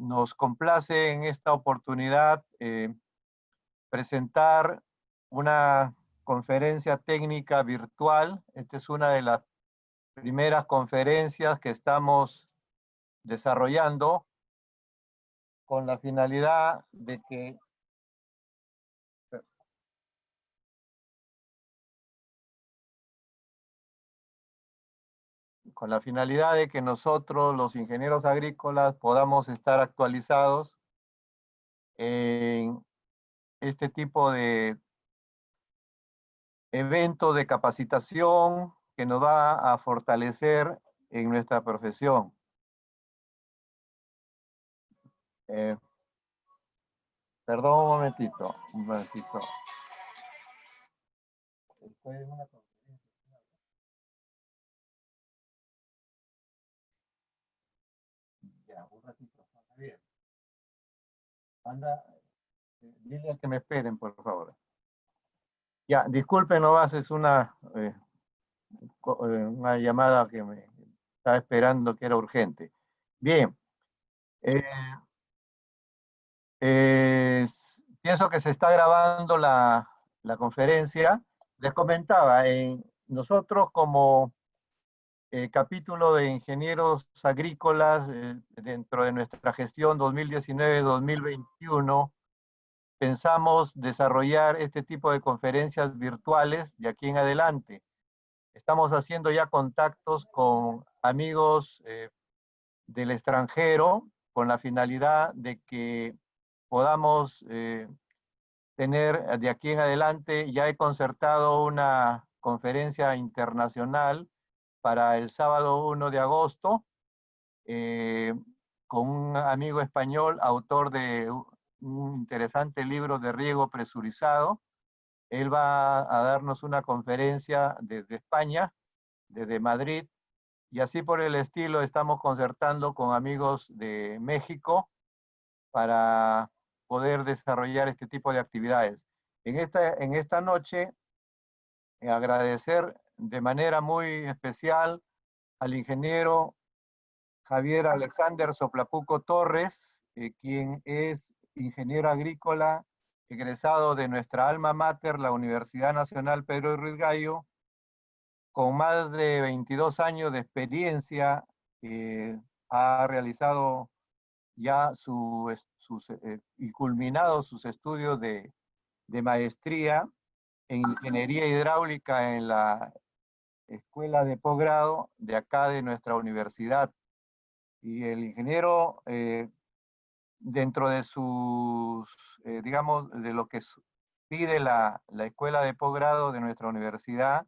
nos complace en esta oportunidad presentar una conferencia técnica virtual. Esta es una de las primeras conferencias que estamos desarrollando con la finalidad de que nosotros, los ingenieros agrícolas, podamos estar actualizados en este tipo de eventos de capacitación que nos va a fortalecer en nuestra profesión. Perdón un momentito, un momentito. Estoy en una conferencia. Ya, un ratito. Bien. Anda, dile que me esperen, por favor. Ya, disculpen, nomás es una llamada que me estaba esperando que era urgente. Bien. Pienso que se está grabando la conferencia. Les comentaba, nosotros como capítulo de ingenieros agrícolas dentro de nuestra gestión 2019-2021, pensamos desarrollar este tipo de conferencias virtuales de aquí en adelante. Estamos haciendo ya contactos con amigos del extranjero con la finalidad de que podamos tener de aquí en adelante. Ya he concertado una conferencia internacional para el sábado 1 de agosto con un amigo español, autor de un interesante libro de riego presurizado. Él va a darnos una conferencia desde España, desde Madrid, y así por el estilo estamos concertando con amigos de México para poder desarrollar este tipo de actividades. En esta noche, agradecer de manera muy especial al ingeniero Javier Alexander Soplapuco Torres, quien es ingeniero agrícola egresado de nuestra alma mater, la Universidad Nacional Pedro Ruiz Gallo, con más de 22 años de experiencia. Ha realizado ya y culminado sus estudios de maestría en ingeniería hidráulica en la escuela de posgrado de acá de nuestra universidad. Y el ingeniero, dentro de sus, digamos, de lo que pide la escuela de posgrado de nuestra universidad,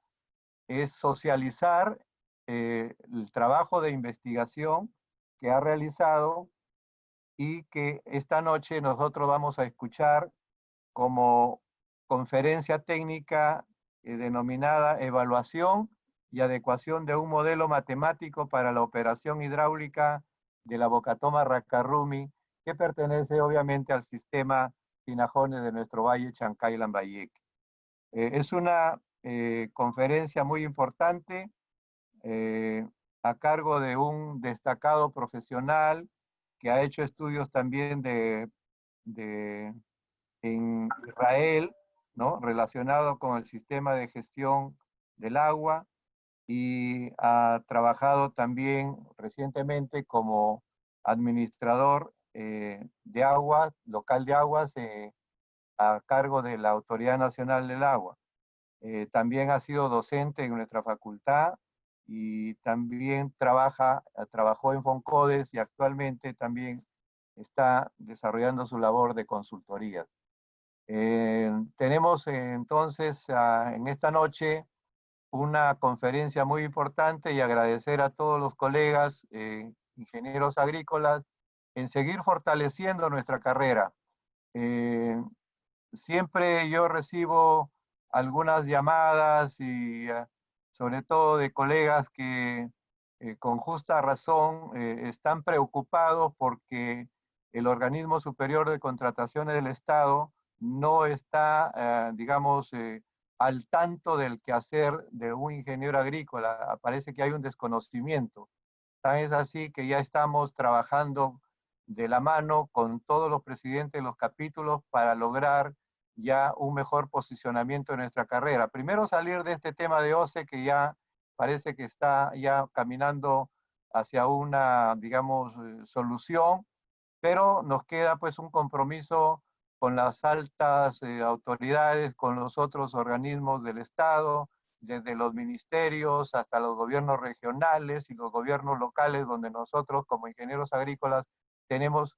es socializar el trabajo de investigación que ha realizado y que esta noche nosotros vamos a escuchar como conferencia técnica denominada Evaluación y adecuación de un modelo matemático para la operación hidráulica de la Bocatoma Racarrumi, que pertenece obviamente al sistema Tinajones de nuestro valle Chancay-Lambayeque. Es una conferencia muy importante a cargo de un destacado profesional que ha hecho estudios también en Israel, ¿no? Relacionado con el sistema de gestión del agua, y ha trabajado también recientemente como administrador de aguas, local de aguas, a cargo de la Autoridad Nacional del Agua. También ha sido docente en nuestra facultad y también trabajó en Foncodes y actualmente también está desarrollando su labor de consultoría. Tenemos entonces en esta noche una conferencia muy importante y agradecer a todos los colegas ingenieros agrícolas en seguir fortaleciendo nuestra carrera. Siempre yo recibo algunas llamadas y sobre todo de colegas que con justa razón están preocupados porque el organismo superior de contrataciones del Estado no está, digamos, al tanto del quehacer de un ingeniero agrícola. Parece que hay un desconocimiento. Tan es así que ya estamos trabajando de la mano con todos los presidentes de los capítulos para lograr ya un mejor posicionamiento en nuestra carrera. Primero salir de este tema de OCE que ya parece que está ya caminando hacia una, digamos, solución, pero nos queda pues un compromiso con las altas autoridades, con los otros organismos del Estado, desde los ministerios hasta los gobiernos regionales y los gobiernos locales, donde nosotros como ingenieros agrícolas tenemos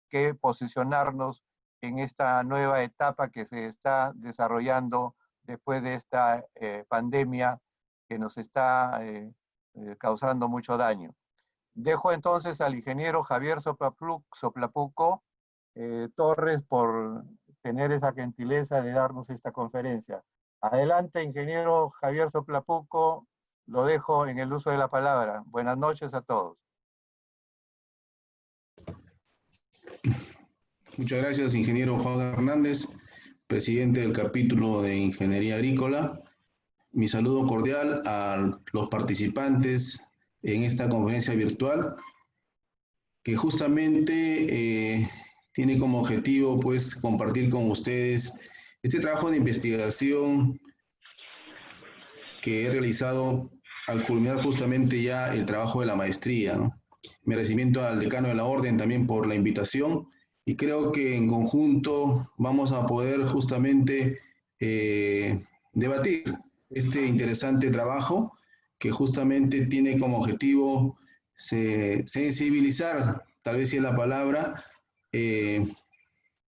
que posicionarnos en esta nueva etapa que se está desarrollando después de esta pandemia que nos está causando mucho daño. Dejo entonces al ingeniero Javier Soplapuco Torres por tener esa gentileza de darnos esta conferencia. Adelante, ingeniero Javier Soplapuco, lo dejo en el uso de la palabra. Buenas noches a todos. Muchas gracias, ingeniero Juan Hernández, presidente del capítulo de Ingeniería Agrícola. Mi saludo cordial a los participantes en esta conferencia virtual, que justamente tiene como objetivo pues compartir con ustedes este trabajo de investigación que he realizado al culminar justamente ya el trabajo de la maestría, ¿no? Mi agradecimiento al decano de la orden también por la invitación, y creo que en conjunto vamos a poder justamente debatir este interesante trabajo que justamente tiene como objetivo sensibilizar, tal vez si es la palabra,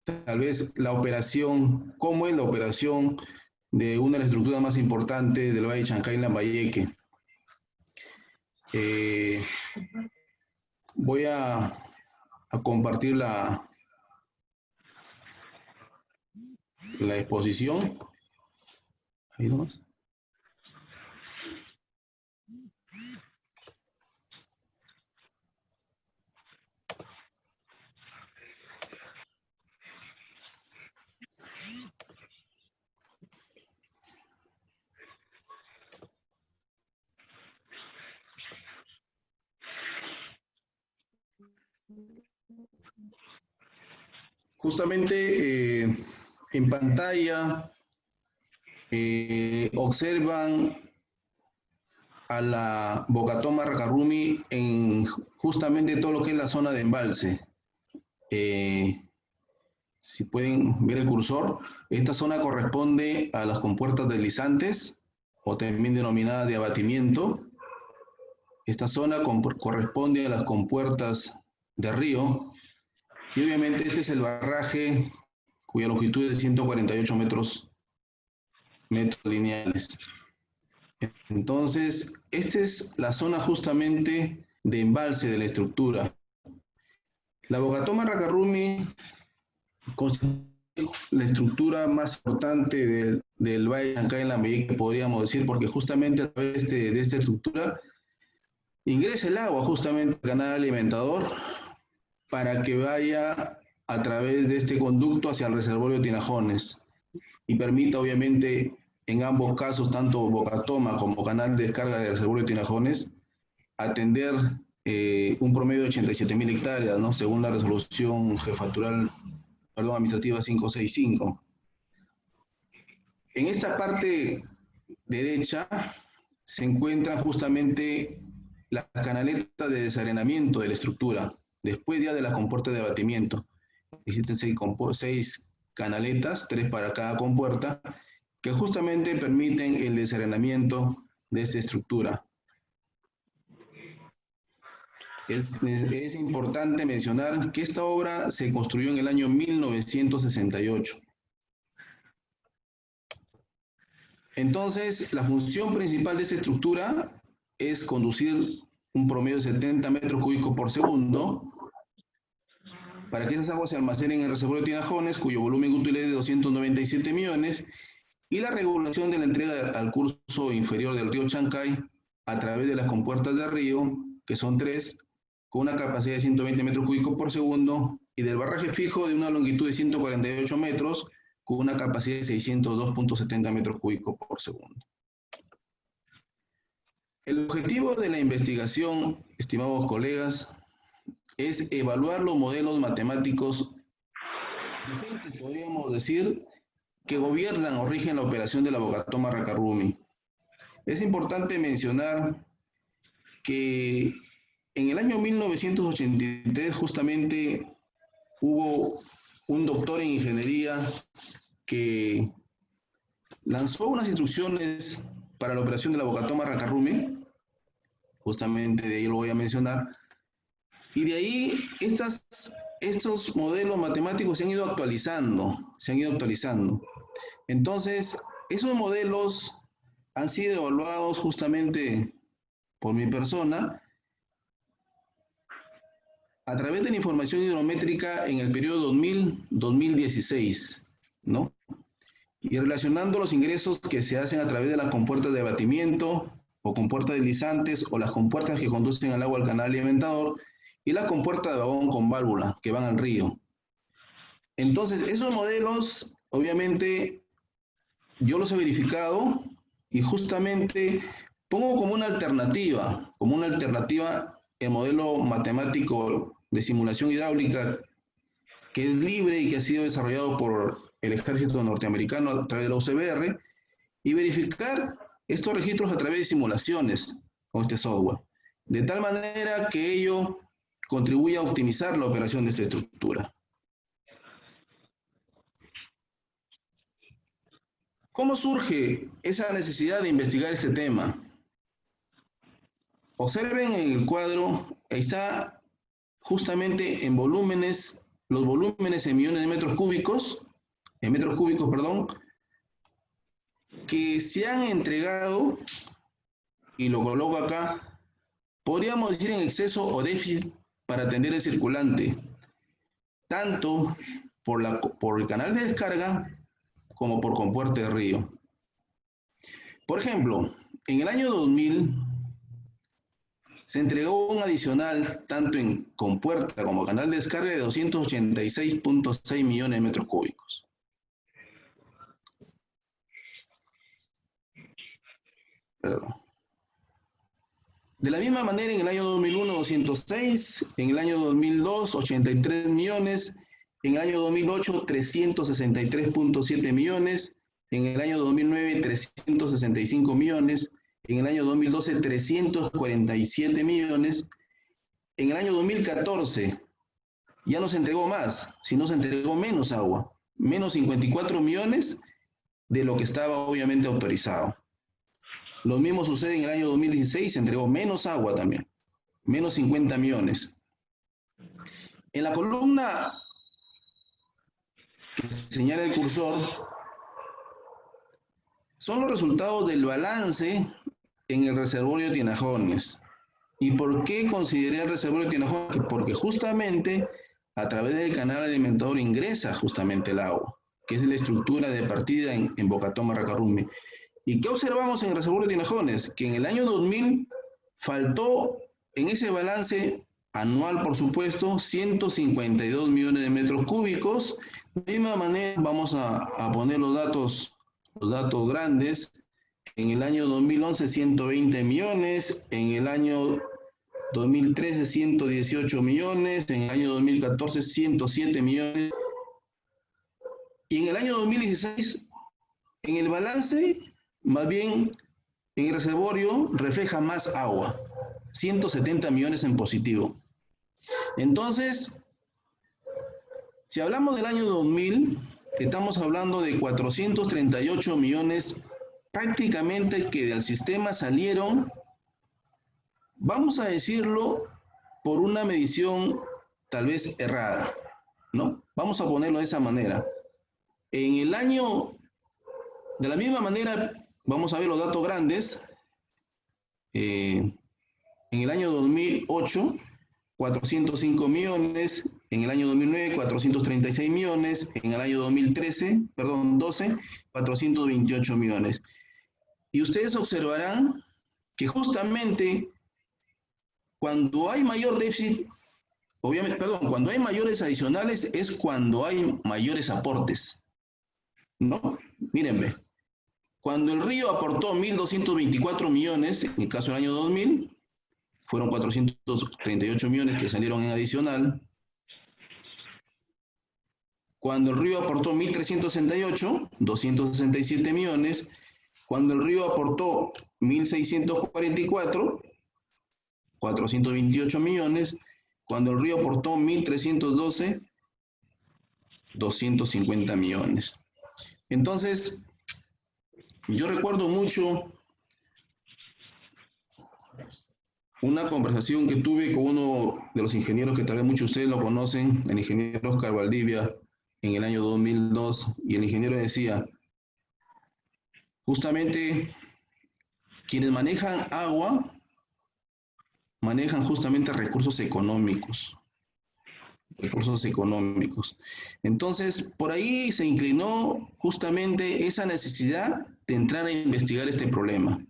tal vez la operación, cómo es la operación de una de las estructuras más importantes del Valle de Chancay, Lambayeque. Voy a compartir la exposición. Ahí nomás. Justamente en pantalla observan a la Bocatoma Racarrumi en justamente todo lo que es la zona de embalse. Si pueden ver el cursor, esta zona corresponde a las compuertas deslizantes, o también denominadas de abatimiento. Esta zona corresponde a las compuertas de río, y obviamente este es el barraje cuya longitud es de 148 metros lineales. Entonces, esta es la zona justamente de embalse de la estructura. La Bocatoma Racarrumi constituye la estructura más importante del Valle de Chancay en Lambayeque, podríamos decir, porque justamente a través de esta estructura ingresa el agua justamente al canal alimentador para que vaya a través de este conducto hacia el reservorio de Tinajones y permita obviamente en ambos casos, tanto Bocatoma como canal de descarga del reservorio de Tinajones, atender un promedio de 87.000 hectáreas, ¿no? Según la resolución administrativa 565. En esta parte derecha se encuentran justamente las canaletas de desarenamiento de la estructura, después ya de las compuertas de abatimiento. Existen 6 canaletas, 3 para cada compuerta, que justamente permiten el desarenamiento de esta estructura. Es importante mencionar que esta obra se construyó en el año 1968. Entonces, la función principal de esta estructura es conducir un promedio de 70 metros cúbicos por segundo para que esas aguas se almacenen en el reservorio de Tinajones, cuyo volumen útil es de 297 millones, y la regulación de la entrega al curso inferior del río Chancay a través de las compuertas de río, que son 3, con una capacidad de 120 metros cúbicos por segundo, y del barraje fijo de una longitud de 148 metros, con una capacidad de 602.70 metros cúbicos por segundo. El objetivo de la investigación, estimados colegas, es evaluar los modelos matemáticos vigentes, podríamos decir, que gobiernan o rigen la operación de la Bocatoma Racarrumi. Es importante mencionar que en el año 1983 justamente hubo un doctor en ingeniería que lanzó unas instrucciones para la operación de la Bocatoma Racarrumi, justamente de ahí lo voy a mencionar, y de ahí estos modelos matemáticos se han ido actualizando, Entonces, esos modelos han sido evaluados justamente por mi persona a través de la información hidrométrica en el periodo 2000-2016, ¿no? Y relacionando los ingresos que se hacen a través de las compuertas de abatimiento o compuertas deslizantes o las compuertas que conducen al agua al canal alimentador y las compuertas de vagón con válvula que van al río. Entonces, esos modelos, obviamente, yo los he verificado y justamente pongo como una alternativa el modelo matemático de simulación hidráulica que es libre y que ha sido desarrollado por el ejército norteamericano a través de la UCBR y verificar estos registros a través de simulaciones con este software, de tal manera que ello contribuye a optimizar la operación de esta estructura. ¿Cómo surge esa necesidad de investigar este tema? Observen en el cuadro, ahí está justamente en volúmenes, los volúmenes en millones de metros cúbicos, que se han entregado, y lo coloco acá, podríamos decir en exceso o déficit para atender el circulante, tanto por el canal de descarga como por compuerta de río. Por ejemplo, en el año 2000 se entregó un adicional tanto en compuerta como canal de descarga de 286.6 millones de metros cúbicos. Perdón. De la misma manera, en el año 2001, 206, en el año 2002, 83 millones, en el año 2008, 363.7 millones, en el año 2009, 365 millones, en el año 2012, 347 millones, en el año 2014 ya no se entregó más, sino se entregó menos agua, menos 54 millones de lo que estaba obviamente autorizado. Lo mismo sucede en el año 2016, se entregó menos agua también, menos 50 millones. En la columna que señala el cursor, son los resultados del balance en el reservorio de Tinajones. ¿Y por qué consideré el reservorio de Tinajones? Porque justamente a través del canal alimentador ingresa justamente el agua, que es la estructura de partida en Bocatoma Racarrumi. ¿Y qué observamos en el reservorio de Tinajones? Que en el año 2000 faltó en ese balance anual, por supuesto, 152 millones de metros cúbicos. De la misma manera vamos a poner los datos grandes. En el año 2011, 120 millones, en el año 2013, 118 millones, en el año 2014, 107 millones, y en el año 2016, en el balance, más bien, en el reservorio refleja más agua, 170 millones en positivo. Entonces, si hablamos del año 2000, estamos hablando de 438 millones prácticamente que del sistema salieron, vamos a decirlo, por una medición tal vez errada, ¿no? Vamos a ponerlo de esa manera. En el año, de la misma manera, vamos a ver los datos grandes. En el año 2008, 405 millones, en el año 2009, 436 millones, en el año 12, 428 millones. Y ustedes observarán que justamente cuando hay mayor déficit, cuando hay mayores adicionales es cuando hay mayores aportes, ¿no? Mírenme, cuando el río aportó 1.224 millones, en el caso del año 2000, fueron 438 millones que salieron en adicional. Cuando el río aportó 1.368, 267 millones. Cuando el río aportó 1.644, 428 millones. Cuando el río aportó 1.312, 250 millones. Entonces, yo recuerdo mucho una conversación que tuve con uno de los ingenieros que tal vez muchos de ustedes lo conocen, el ingeniero Oscar Valdivia, en el año 2002, y el ingeniero decía, justamente, quienes manejan agua, manejan justamente recursos económicos. Entonces, por ahí se inclinó justamente esa necesidad de entrar a investigar este problema.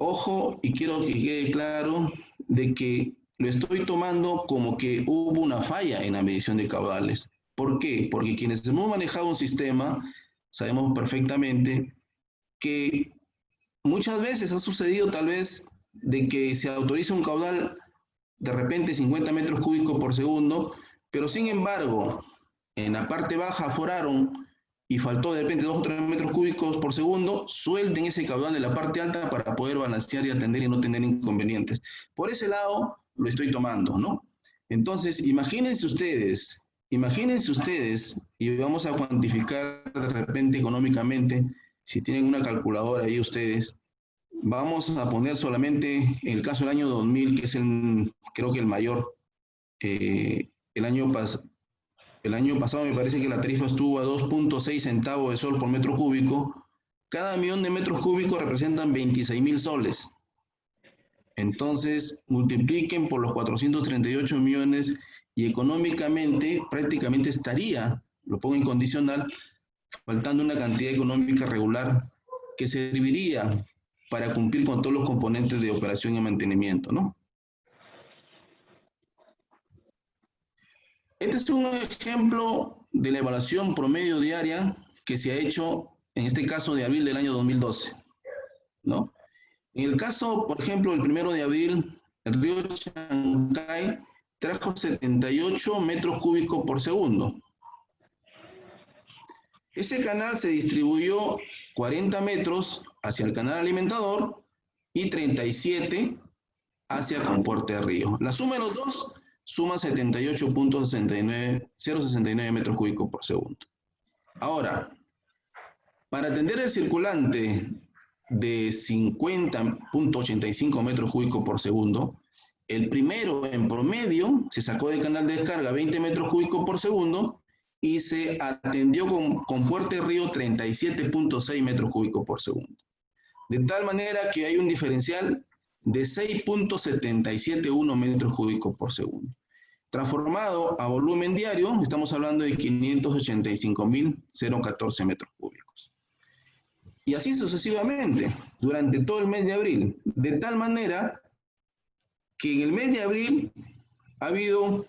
Ojo, y quiero que quede claro de que lo estoy tomando como que hubo una falla en la medición de caudales. ¿Por qué? Porque quienes hemos manejado un sistema sabemos perfectamente que muchas veces ha sucedido tal vez de que se autoriza un caudal de repente 50 metros cúbicos por segundo, pero sin embargo, en la parte baja aforaron y faltó de repente 2 o 3 metros cúbicos por segundo, suelten ese caudal de la parte alta para poder balancear y atender y no tener inconvenientes. Por ese lado lo estoy tomando, ¿no? Entonces, imagínense ustedes, y vamos a cuantificar de repente económicamente, si tienen una calculadora ahí ustedes, vamos a poner solamente el caso del año 2000, que es creo que el mayor. El año pasado me parece que la tarifa estuvo a 2.6 centavos de sol por metro cúbico. Cada millón de metros cúbicos representan 26.000 soles. Entonces, multipliquen por los 438 millones y económicamente prácticamente estaría, lo pongo en condicional, faltando una cantidad económica regular que serviría para cumplir con todos los componentes de operación y mantenimiento, ¿no? Este es un ejemplo de la evaluación promedio diaria que se ha hecho, en este caso de abril del año 2012, ¿no? En el caso, por ejemplo, el 1 de abril, el río Chancay trajo 78 metros cúbicos por segundo. Ese canal se distribuyó 40 metros hacia el canal alimentador y 37 hacia Compuerta de Río. La suma de los dos suma 78.069 metros cúbicos por segundo. Ahora, para atender el circulante de 50.85 metros cúbicos por segundo, el primero en promedio se sacó del canal de descarga 20 metros cúbicos por segundo y se atendió con Puerto de Río 37.6 metros cúbicos por segundo. De tal manera que hay un diferencial de 6.771 metros cúbicos por segundo. Transformado a volumen diario, estamos hablando de 585.014 metros cúbicos. Y así sucesivamente, durante todo el mes de abril. De tal manera que en el mes de abril ha habido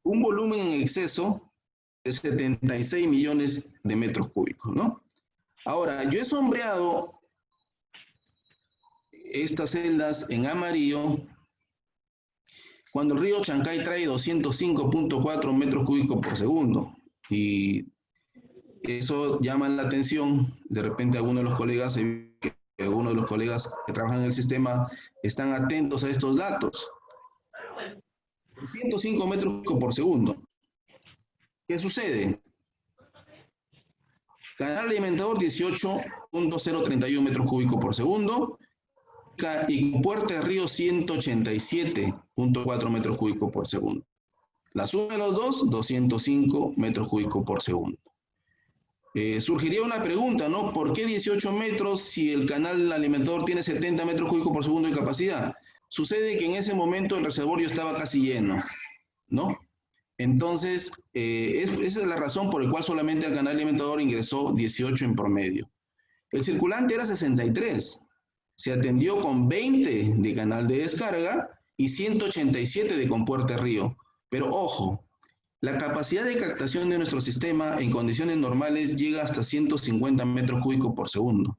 un volumen en exceso de 76 millones de metros cúbicos, ¿no? Ahora, yo he sombreado estas celdas en amarillo cuando el río Chancay trae 205.4 metros cúbicos por segundo. Y eso llama la atención. De repente algunos de los colegas que trabajan en el sistema están atentos a estos datos. 105 metros cúbicos por segundo. ¿Qué sucede? Canal alimentador 18.031 metros cúbicos por segundo y Puerta de Río 187.4 metros cúbicos por segundo. La suma de los dos, 205 metros cúbicos por segundo. Surgiría una pregunta, ¿no? ¿Por qué 18 metros si el canal alimentador tiene 70 metros cúbicos por segundo de capacidad? Sucede que en ese momento el reservorio estaba casi lleno, ¿no? Entonces, esa es la razón por la cual solamente al canal alimentador ingresó 18 en promedio. El circulante era 63. Se atendió con 20 de canal de descarga y 187 de Compuerta de Río. Pero ojo, la capacidad de captación de nuestro sistema en condiciones normales llega hasta 150 metros cúbicos por segundo.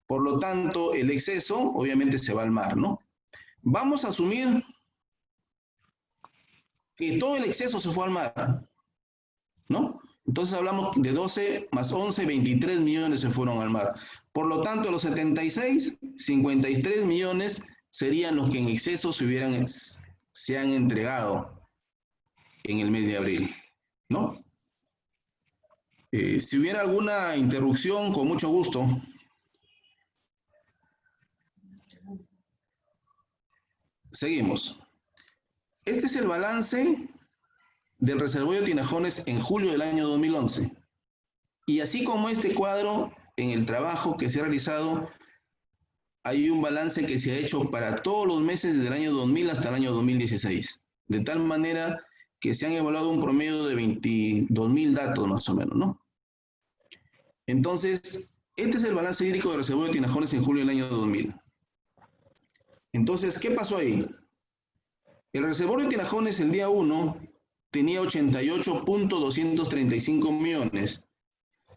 Por lo tanto, el exceso obviamente se va al mar, ¿no? Vamos a asumir que todo el exceso se fue al mar, ¿no? Entonces hablamos de 12 más 11, 23 millones se fueron al mar. Por lo tanto, los 76, 53 millones serían los que en exceso se han entregado en el mes de abril, ¿no? Si hubiera alguna interrupción, con mucho gusto. Seguimos. Este es el balance del reservorio de Tinajones en julio del año 2011. Y así como este cuadro, en el trabajo que se ha realizado, hay un balance que se ha hecho para todos los meses desde el año 2000 hasta el año 2016. De tal manera que se han evaluado un promedio de 22.000 datos más o menos, ¿no? Entonces, este es el balance hídrico del reservorio de Tinajones en julio del año 2000. Entonces, ¿qué pasó ahí? El reservorio de Tinajones el día 1 tenía 88.235 millones.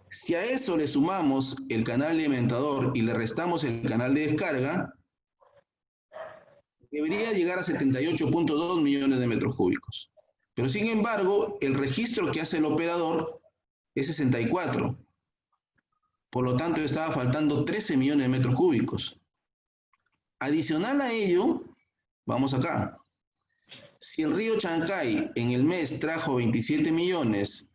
Si a eso le sumamos el canal alimentador y le restamos el canal de descarga, debería llegar a 78.2 millones de metros cúbicos. Pero sin embargo, el registro que hace el operador es 64. Por lo tanto, estaba faltando 13 millones de metros cúbicos. Adicional a ello, vamos acá. Si el río Chancay en el mes trajo 27 millones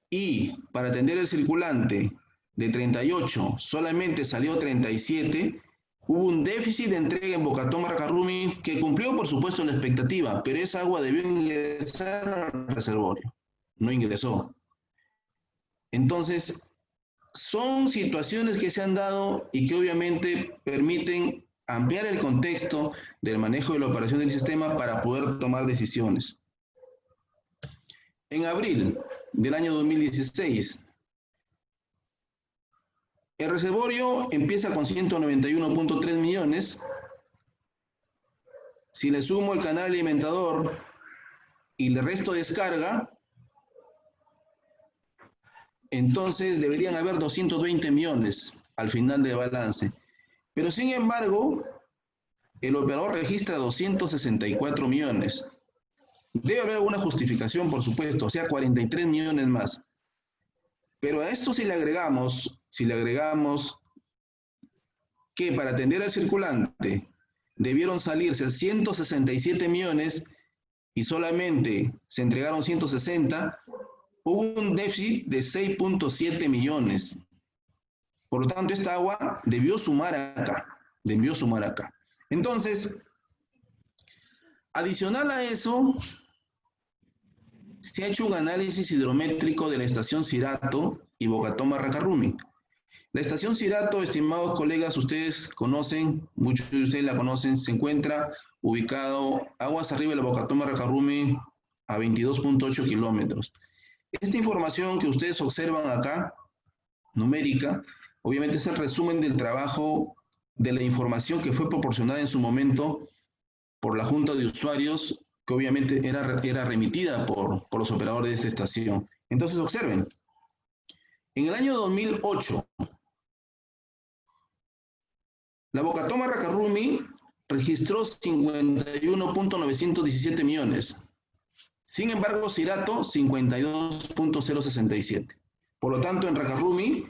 y para atender el circulante de 38 solamente salió 37, hubo un déficit de entrega en Bocatoma Racarrumi que cumplió, por supuesto, la expectativa, pero esa agua debió ingresar al reservorio. No ingresó. Entonces, son situaciones que se han dado y que obviamente permiten ampliar el contexto del manejo de la operación del sistema para poder tomar decisiones. En abril del año 2016, el reservorio empieza con 191.3 millones. Si le sumo el canal alimentador y le resto descarga, entonces deberían haber 220 millones al final del balance. Pero sin embargo, el operador registra 264 millones. Debe haber alguna justificación, por supuesto, o sea, 43 millones más. Pero a esto si le agregamos que para atender al circulante debieron salirse 167 millones y solamente se entregaron 160, hubo un déficit de 6.7 millones. Por lo tanto, esta agua debió sumar acá. Entonces, adicional a eso, se ha hecho un análisis hidrométrico de la estación Cirato y Bocatoma Racarrumi. La estación Cirato, estimados colegas, ustedes conocen, muchos de ustedes la conocen, se encuentra ubicado aguas arriba de la Bocatoma Racarrumi a 22.8 kilómetros. Esta información que ustedes observan acá, numérica, obviamente es el resumen del trabajo de la información que fue proporcionada en su momento por la Junta de Usuarios, que obviamente era remitida por los operadores de esta estación. Entonces, observen. En el año 2008, la Bocatoma Racarrumi registró 51.917 millones. Sin embargo, Cirato, 52.067. Por lo tanto, en Racarrumi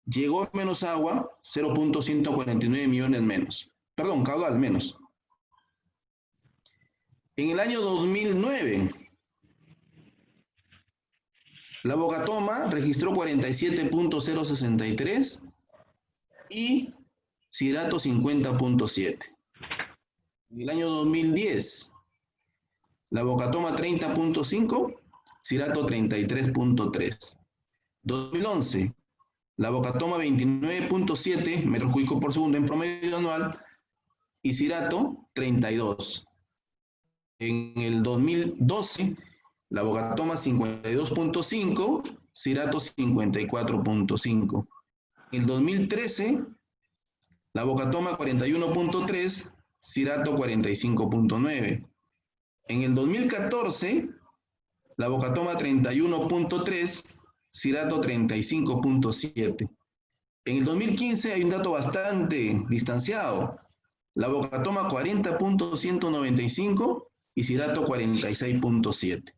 llegó menos agua, 0.149 millones menos. Perdón, caudal menos. En el año 2009, la Bocatoma registró 47.063 y Cirato 50.7. En el año 2010, la Bocatoma 30.5, Cirato 33.3. 2011, la Bocatoma 29.7 metros cúbicos por segundo en promedio anual y Cirato 32. En el 2012, la Bocatoma 52.5, Cirato 54.5. En el 2013, la Bocatoma 41.3, Cirato 45.9. En el 2014, la Bocatoma 31.3, Cirato 35.7. En el 2015 hay un dato bastante distanciado. La Bocatoma 40.195 y Cirato 46.7.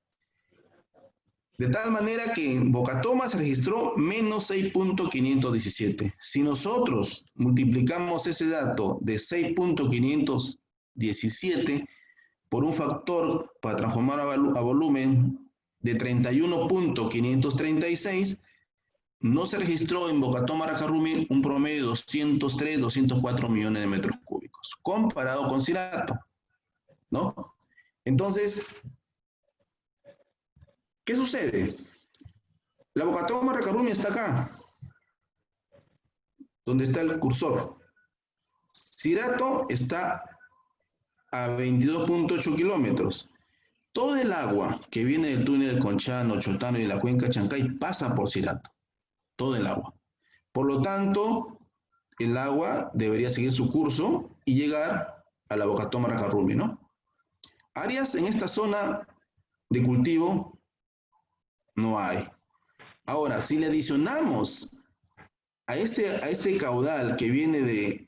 De tal manera que en Bocatoma se registró menos 6.517. Si nosotros multiplicamos ese dato de 6.517 por un factor para transformar a volumen de 31.536, no se registró en Bocatoma Racarrumi un promedio de 203, 204 millones de metros cúbicos, comparado con Cirato, ¿no? Entonces, ¿qué sucede? La Bocatoma Racarrumi está acá, donde está el cursor. Cirato está a 22.8 kilómetros. Todo el agua que viene del túnel de Conchano, Chotano y de la cuenca Chancay pasa por Cirato. Todo el agua. Por lo tanto, el agua debería seguir su curso y llegar a la Bocatoma Racarrumi, ¿no? Áreas en esta zona de cultivo no hay. Ahora, si le adicionamos a ese caudal que viene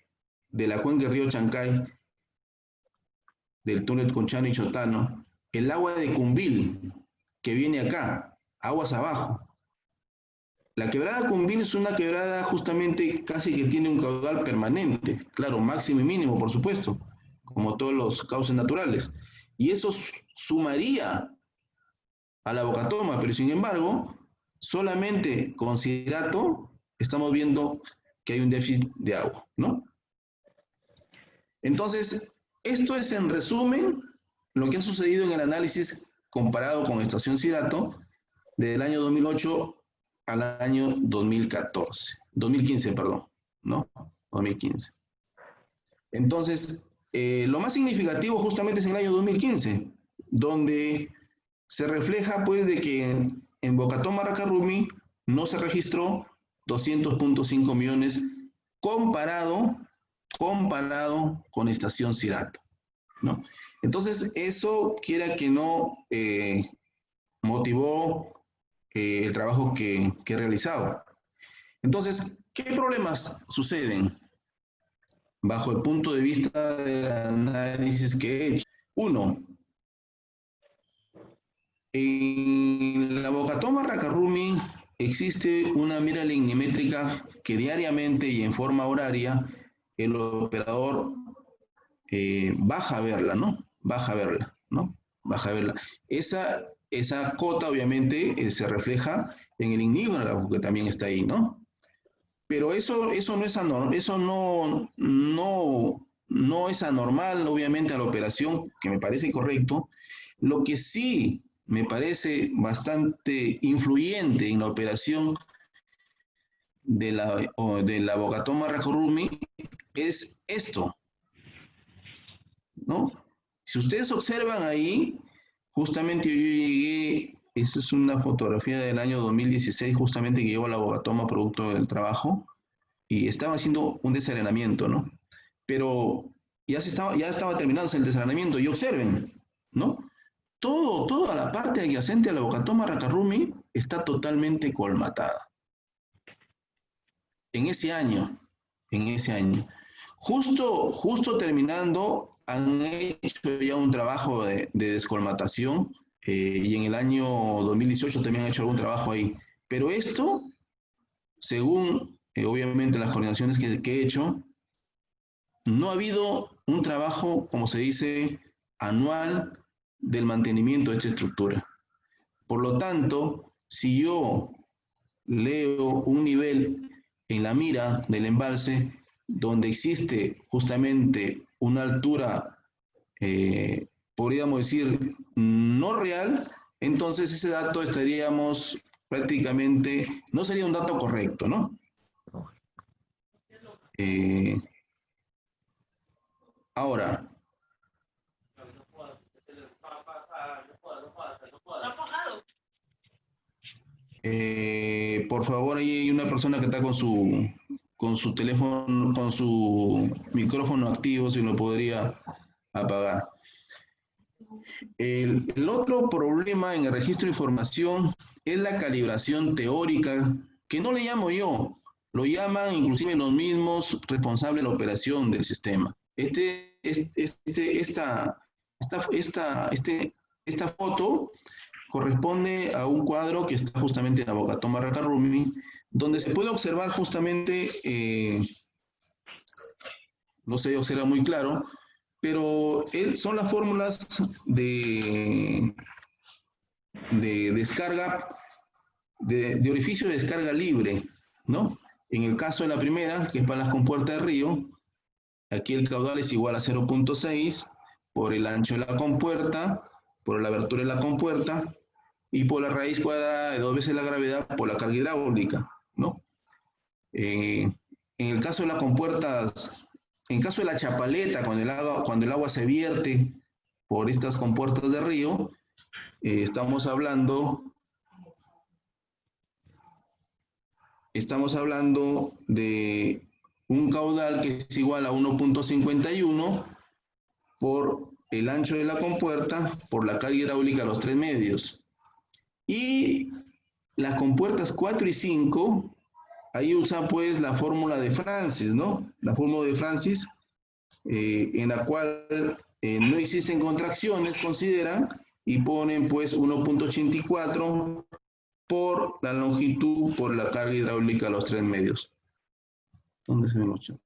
de la cuenca del río Chancay, del túnel Conchano y Chotano, el agua de Cumbil, que viene acá, aguas abajo. La quebrada Cumbil es una quebrada justamente casi que tiene un caudal permanente, claro, máximo y mínimo, por supuesto, como todos los cauces naturales. Y eso sumaría a la Bocatoma, pero sin embargo, solamente con Cirato estamos viendo que hay un déficit de agua, ¿no? Entonces, esto es en resumen lo que ha sucedido en el análisis comparado con Estación Cirato del año 2008 al año 2015, perdón, ¿no? 2015. Entonces, lo más significativo justamente es en el año 2015, donde se refleja pues de que en Bocatoma Racarrumi no se registró 200.5 millones comparado con Estación Cirato, ¿no? Entonces, eso quiera que no motivó el trabajo que he realizado. Entonces, ¿qué problemas suceden bajo el punto de vista del análisis que he hecho? Uno, en la Bocatoma Racarrumi existe una mira lineométrica que diariamente y en forma horaria el operador baja a verla, ¿no? Baja a verla, ¿no? Baja a verla. Esa cota obviamente se refleja en el ignígrafo que también está ahí, ¿no? Pero eso no es anormal, eso no es anormal, obviamente, a la operación, que me parece correcto. Lo que sí me parece bastante influyente en la operación de la Bocatoma Racarrumi es esto, ¿no? Si ustedes observan ahí, justamente yo llegué, esa es una fotografía del año 2016, justamente que llevo a la Bocatoma producto del trabajo, y estaba haciendo un desarenamiento, ¿no? Pero ya estaba terminándose el desarenamiento, y observen, ¿no? Toda la parte adyacente a la Bocatoma Racarrumi está totalmente colmatada. En ese año. Justo terminando, han hecho ya un trabajo de descolmatación y en el año 2018 también han hecho algún trabajo ahí. Pero esto, según obviamente las coordinaciones que he hecho, no ha habido un trabajo, como se dice, anual del mantenimiento de esta estructura. Por lo tanto, si yo leo un nivel en la mira del embalse donde existe justamente una altura, podríamos decir, no real, entonces ese dato estaríamos prácticamente, no sería un dato correcto, ¿no? Ahora, por favor, ahí hay una persona que está con su teléfono, con su micrófono activo, si lo podría apagar. El otro problema en el registro de información es la calibración teórica, que no le llamo yo, Lo llaman inclusive los mismos responsables de la operación del sistema. Esta foto corresponde a un cuadro que está justamente en la Bocatoma Racarrumi, donde se puede observar justamente, no se observa muy claro, pero son las fórmulas de descarga, de orificio de descarga libre, ¿no? En el caso de la primera, que es para las compuertas de río, aquí el caudal es igual a 0.6 por el ancho de la compuerta, por la abertura de la compuerta, y por la raíz cuadrada de 2 veces la gravedad por la carga hidráulica, ¿no? En el caso de las compuertas, en caso de la chapaleta, cuando el agua se vierte por estas compuertas de río, estamos hablando de un caudal que es igual a 1.51 por el ancho de la compuerta por la carga hidráulica a los 3 medios. Y las compuertas 4 y 5, ahí usa pues la fórmula de Francis, ¿no? La fórmula de Francis, en la cual no existen contracciones, consideran, y ponen pues 1.84 por la longitud por la carga hidráulica a los 3 medios. ¿Dónde se ven los chats?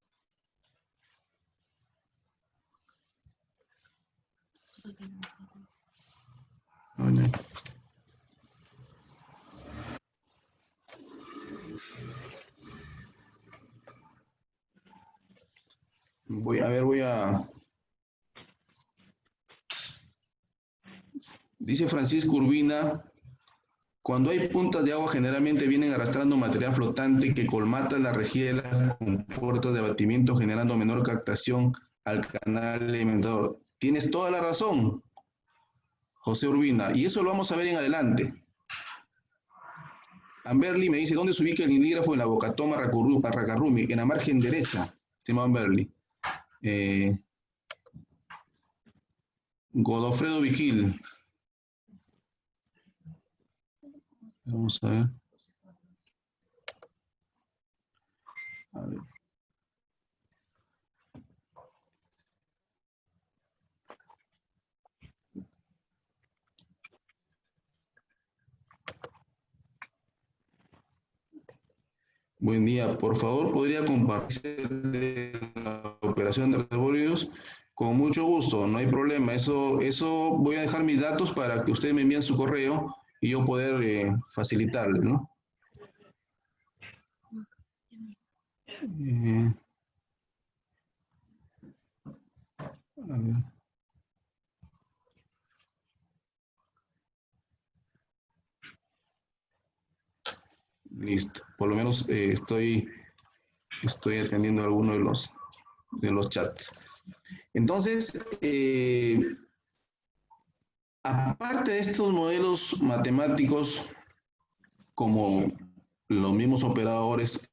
Voy a... Dice Francisco Urbina, cuando hay puntas de agua generalmente vienen arrastrando material flotante que colmata la rejilla de la compuerta de abatimiento generando menor captación al canal alimentador. Tienes toda la razón, José Urbina, y eso lo vamos a ver en adelante. Amberly me dice, ¿dónde se ubica el nidígrafo en la Bocatoma Racarrumi? En la margen derecha, estimado Amberly. Godofredo Vigil. Vamos a ver. A ver. Buen día. Por favor, ¿podría compartir la operación de reservorios? Con mucho gusto, no hay problema. Eso voy a dejar mis datos para que ustedes me envíen su correo y yo poder facilitarles, ¿no? A ver. Listo. Por lo menos estoy atendiendo algunos de los chats. Entonces, aparte de estos modelos matemáticos, como los mismos operadores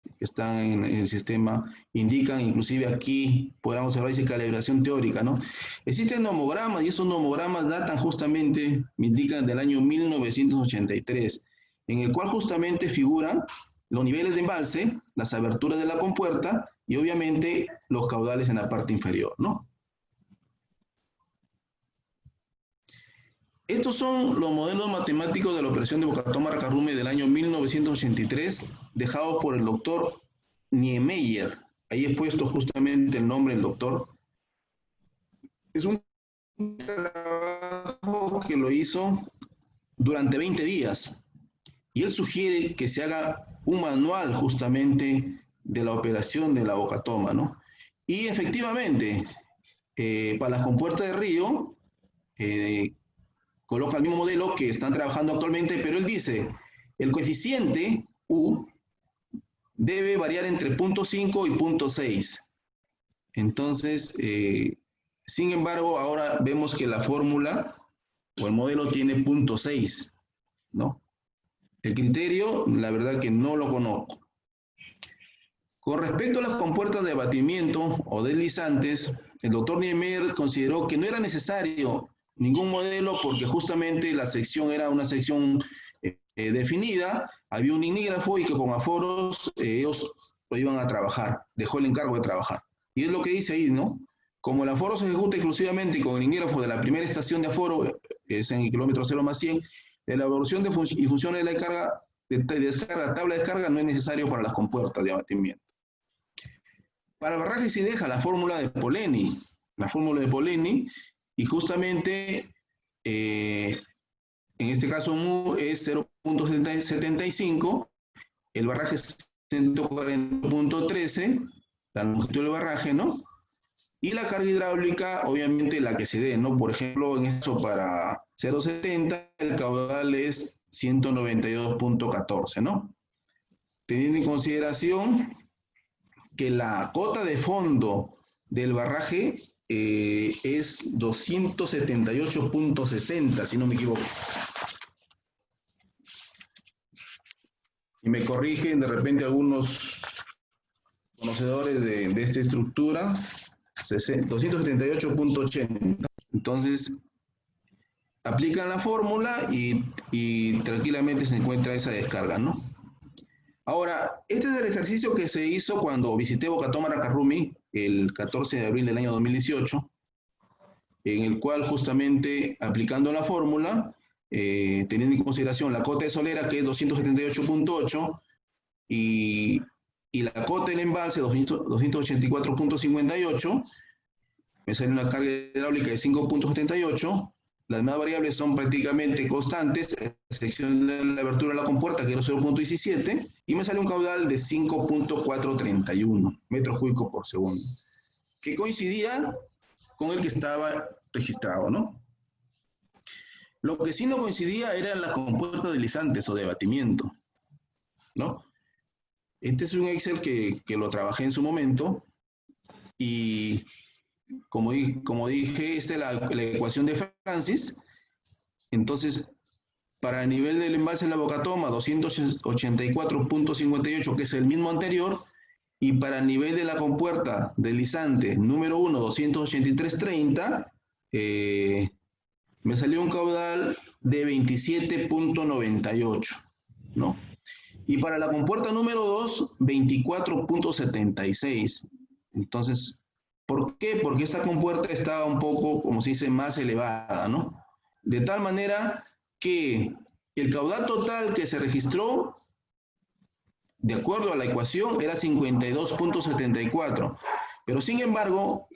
que están en el sistema indican, inclusive aquí podemos hablar de calibración teórica, ¿no? Existen nomogramas y esos nomogramas datan justamente, me indican del año 1983, en el cual justamente figuran los niveles de embalse, las aberturas de la compuerta y obviamente los caudales en la parte inferior, ¿no? Estos son los modelos matemáticos de la operación de Bocatoma Racarrumi del año 1983, dejados por el doctor Niemeyer. Ahí he puesto justamente el nombre del doctor. Es un trabajo que lo hizo durante 20 días. Y él sugiere que se haga un manual justamente de la operación de la Bocatoma, ¿no? Y efectivamente, para las compuertas de río, coloca el mismo modelo que están trabajando actualmente, pero él dice, el coeficiente U debe variar entre 0.5 y 0.6. Entonces, sin embargo, ahora vemos que la fórmula o el modelo tiene 0.6, ¿no? El criterio, la verdad que no lo conozco. Con respecto a las compuertas de abatimiento o deslizantes, el doctor Niemeyer consideró que no era necesario ningún modelo porque justamente la sección era una sección definida, había un ignígrafo y que con aforos ellos lo iban a trabajar, dejó el encargo de trabajar. Y es lo que dice ahí, ¿no? Como el aforo se ejecuta exclusivamente con el ignígrafo de la primera estación de aforo, es en el kilómetro 0+100, la elaboración y funciones de la carga, de descarga, tabla de descarga, no es necesario para las compuertas de abatimiento. Para el barraje se deja la fórmula de Polleni, y justamente en este caso mu es 0.75, el barraje es 140.13, la longitud del barraje, ¿no? Y la carga hidráulica, obviamente la que se dé, ¿no? Por ejemplo, en eso para 0.70, el caudal es 192.14, ¿no? Teniendo en consideración que la cota de fondo del barraje es 278.60, si no me equivoco. Y me corrigen de repente algunos conocedores de esta estructura, 278.80. Entonces, aplican la fórmula y tranquilamente se encuentra esa descarga, ¿no? Ahora, este es el ejercicio que se hizo cuando visité Boca Toma Racarrumi el 14 de abril del año 2018, en el cual justamente aplicando la fórmula, teniendo en consideración la cota de solera que es 278.8 y la cota del embalse 284.58, me sale una carga hidráulica de 5.78. Las demás variables son prácticamente constantes, a excepción de la abertura de la compuerta, que era 0.17, y me sale un caudal de 5.431 metros cúbicos por segundo, que coincidía con el que estaba registrado, ¿no? Lo que sí no coincidía eran las compuertas deslizantes o de abatimiento, ¿no? Este es un Excel que lo trabajé en su momento, y como dije, esta es la ecuación de Francis. Entonces, para el nivel del embalse en la Boca Toma, 284.58, que es el mismo anterior, y para el nivel de la compuerta deslizante número 1, 283.30, me salió un caudal de 27.98, ¿no? Y para la compuerta número 2, 24.76. Entonces, ¿por qué? Porque esta compuerta estaba un poco, como se dice, más elevada, ¿no? De tal manera que el caudal total que se registró, de acuerdo a la ecuación, era 52.74. Pero sin embargo,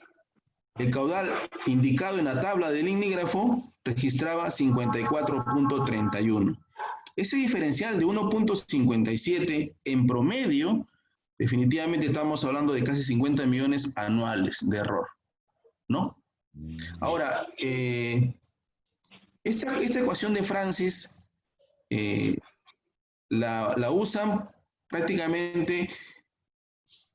el caudal indicado en la tabla del ignígrafo registraba 54.31. Ese diferencial de 1.57 en promedio, definitivamente estamos hablando de casi 50 millones anuales de error, ¿no? Ahora, esta ecuación de Francis la usan prácticamente,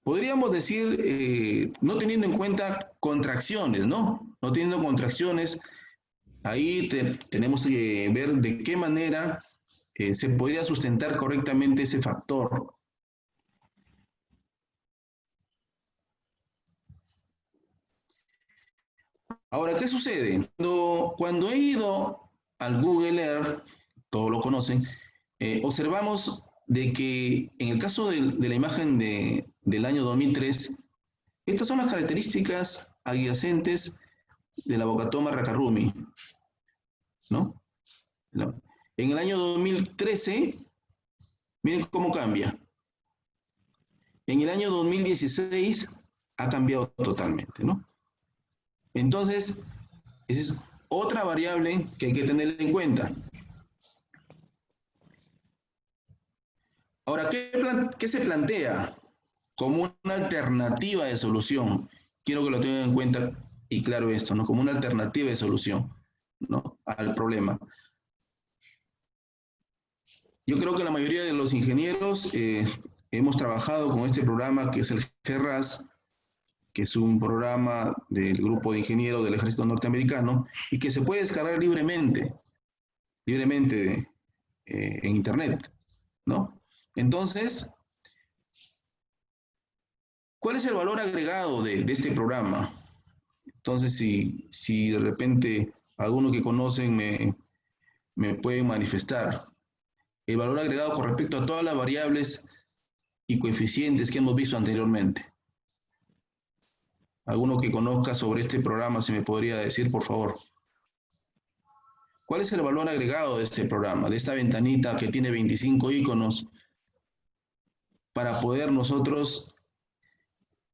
podríamos decir, no teniendo en cuenta contracciones, ¿no? No teniendo contracciones, ahí tenemos que ver de qué manera se podría sustentar correctamente ese factor. Ahora, ¿qué sucede? Cuando he ido al Google Earth, todos lo conocen, observamos de que en el caso de la imagen del año 2003, estas son las características adyacentes de la Boca Toma Racarrumi, ¿no? En el año 2013, miren cómo cambia. En el año 2016 ha cambiado totalmente, ¿no? Entonces, esa es otra variable que hay que tener en cuenta. Ahora, ¿qué se plantea como una alternativa de solución? Quiero que lo tengan en cuenta y claro esto, ¿no? Como una alternativa de solución, ¿no? Al problema. Yo creo que la mayoría de los ingenieros hemos trabajado con este programa que es el GERAS, que es un programa del grupo de ingenieros del ejército norteamericano y que se puede descargar libremente en internet, ¿no? Entonces, ¿cuál es el valor agregado de este programa? Entonces, si de repente alguno que conocen me puede manifestar. el valor agregado con respecto a todas las variables y coeficientes que hemos visto anteriormente. ¿Alguno que conozca sobre este programa se me podría decir, por favor? ¿Cuál es el valor agregado de este programa, de esta ventanita que tiene 25 iconos, para poder nosotros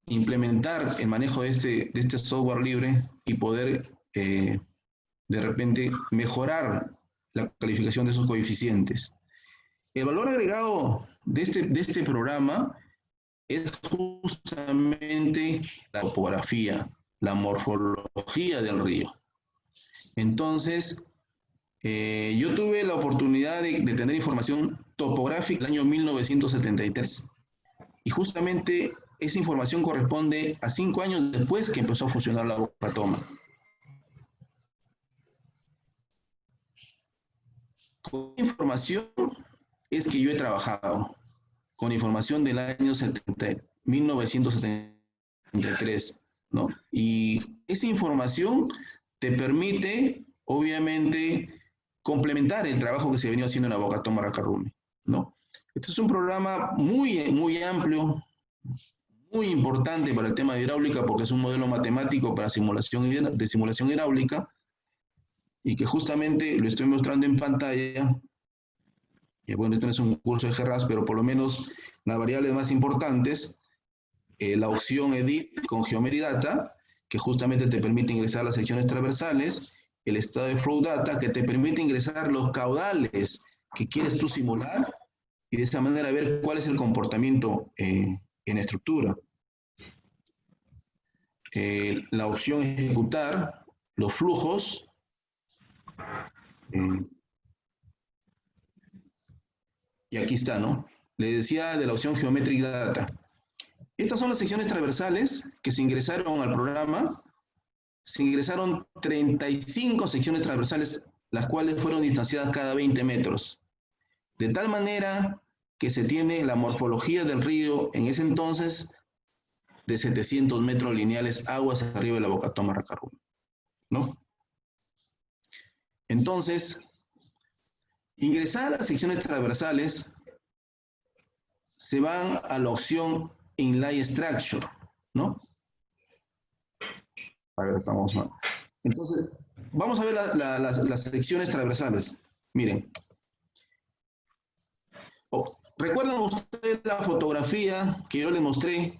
implementar el manejo de este software libre y poder de repente mejorar la calificación de esos coeficientes? El valor agregado de este programa es justamente la topografía, la morfología del río. Entonces, yo tuve la oportunidad de tener información topográfica del año 1973. Y justamente esa información corresponde a 5 años después que empezó a funcionar la Bocatoma. Con información es que yo he trabajado, con información del año 1973, ¿no? Y esa información te permite, obviamente, complementar el trabajo que se ha venido haciendo en la Bocatoma Racarrumi, ¿no? Este es un programa muy amplio, muy importante para el tema de hidráulica, porque es un modelo matemático para simulación hidráulica, y que justamente lo estoy mostrando en pantalla. Y bueno, esto no es un curso de GERAS, pero por lo menos las variables más importantes, la opción Edit con Geometry Data, que justamente te permite ingresar las secciones transversales, el estado de Flow Data, que te permite ingresar los caudales que quieres tú simular, y de esa manera ver cuál es el comportamiento en estructura. La opción Ejecutar, los flujos, y aquí está, ¿no? Le decía de la opción Geometric Data. Estas son las secciones transversales que se ingresaron al programa. Se ingresaron 35 secciones transversales, las cuales fueron distanciadas cada 20 metros. De tal manera que se tiene la morfología del río en ese entonces de 700 metros lineales aguas arriba de la Bocatoma Racarrumi, ¿no? Entonces, ingresar a las secciones transversales, se van a la opción Inlay Structure, ¿no? A ver, estamos mal. Entonces, vamos a ver las secciones transversales. Miren. ¿Recuerdan ustedes la fotografía que yo les mostré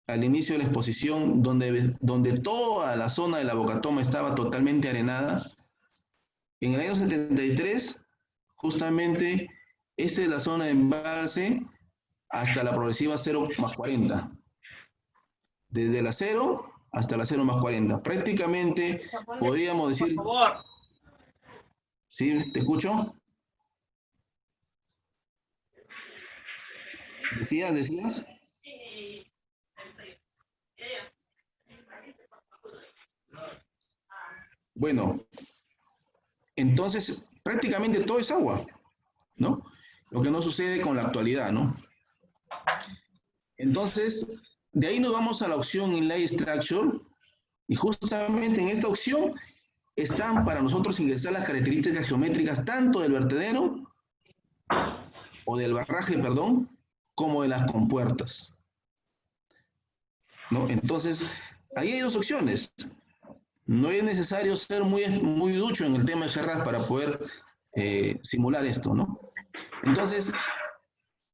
al inicio de la exposición, donde toda la zona de la Bocatoma estaba totalmente arenada? En el año 73, justamente, esa es la zona de embalse hasta la progresiva 0 más 40. Desde la 0 hasta la 0 más 40. Prácticamente podríamos decir... Por favor. ¿Sí? ¿Te escucho? ¿Decías? Bueno, entonces prácticamente todo es agua, ¿no? Lo que no sucede con la actualidad, ¿no? Entonces, de ahí nos vamos a la opción Inlay Structure, y justamente en esta opción están para nosotros ingresar las características geométricas tanto del vertedero, o del barraje, perdón, como de las compuertas, ¿no? Entonces, ahí hay dos opciones. No es necesario ser muy ducho en el tema de GERAS para poder simular esto, ¿no? Entonces,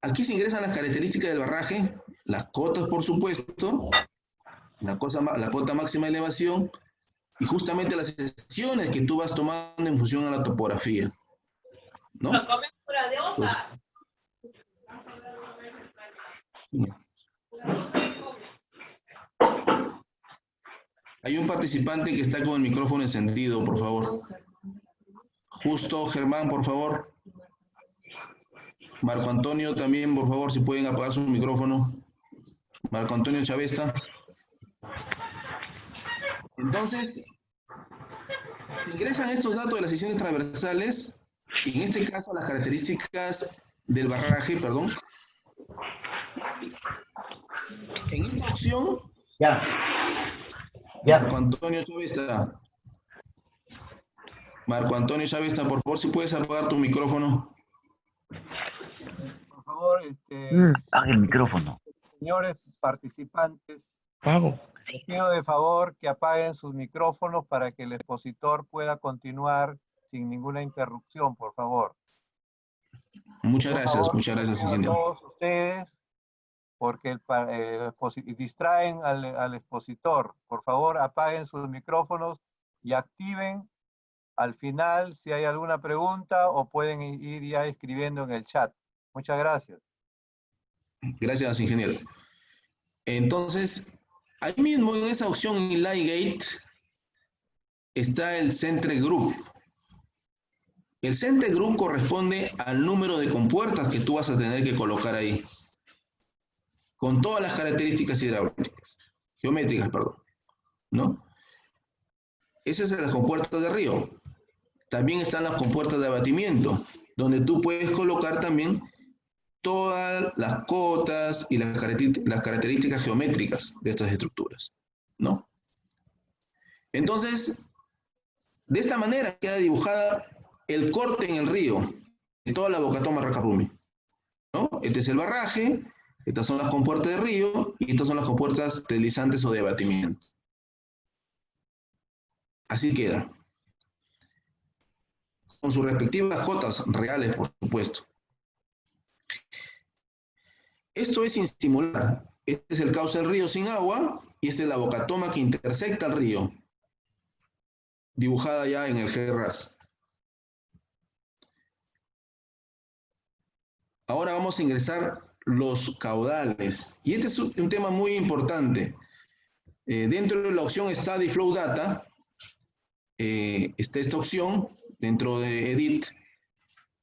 aquí se ingresan las características del barraje, las cotas, por supuesto, la cota máxima de elevación, y justamente las secciones que tú vas tomando en función a la topografía, ¿no? Entonces, hay un participante que está con el micrófono encendido, por favor. Justo, Germán, por favor. Marco Antonio también, por favor, si pueden apagar su micrófono. Marco Antonio Chavesta. Entonces, se ingresan estos datos de las secciones transversales, y en este caso las características del barraje, perdón. En esta opción, Marco Antonio Chavesta. Marco Antonio Chavesta, por favor, si puedes apagar tu micrófono. Por favor, Apaga el micrófono. señores participantes, Pago. les pido de favor que apaguen sus micrófonos para que el expositor pueda continuar sin ninguna interrupción, por favor. Muchas Por gracias, favor, muchas gracias, pido a ingeniero. todos ustedes, porque distraen al expositor. Por favor, apaguen sus micrófonos y activen al final si hay alguna pregunta o pueden ir ya escribiendo en el chat. Muchas gracias. Gracias, ingeniero. Entonces, ahí mismo en esa opción en Lightgate está el Center Group. El Center Group corresponde al número de compuertas que tú vas a tener que colocar ahí, con todas las características hidráulicas, geométricas, perdón, ¿no? Esas son las compuertas de río. También están las compuertas de abatimiento, donde tú puedes colocar también todas las cotas y las características geométricas de estas estructuras, ¿no? Entonces, de esta manera queda dibujada el corte en el río de toda la Bocatoma Racarrumi, ¿no? Este es el barraje, estas son las compuertas de río y estas son las compuertas deslizantes o de abatimiento. Así queda. Con sus respectivas cotas reales, por supuesto. Esto es sin simular. Este es el cauce del río sin agua y esta es la Bocatoma que intersecta el río, dibujada ya en el GRAS. Ahora vamos a ingresar los caudales. Y este es un tema muy importante. Dentro de la opción Study Flow Data, está esta opción dentro de Edit.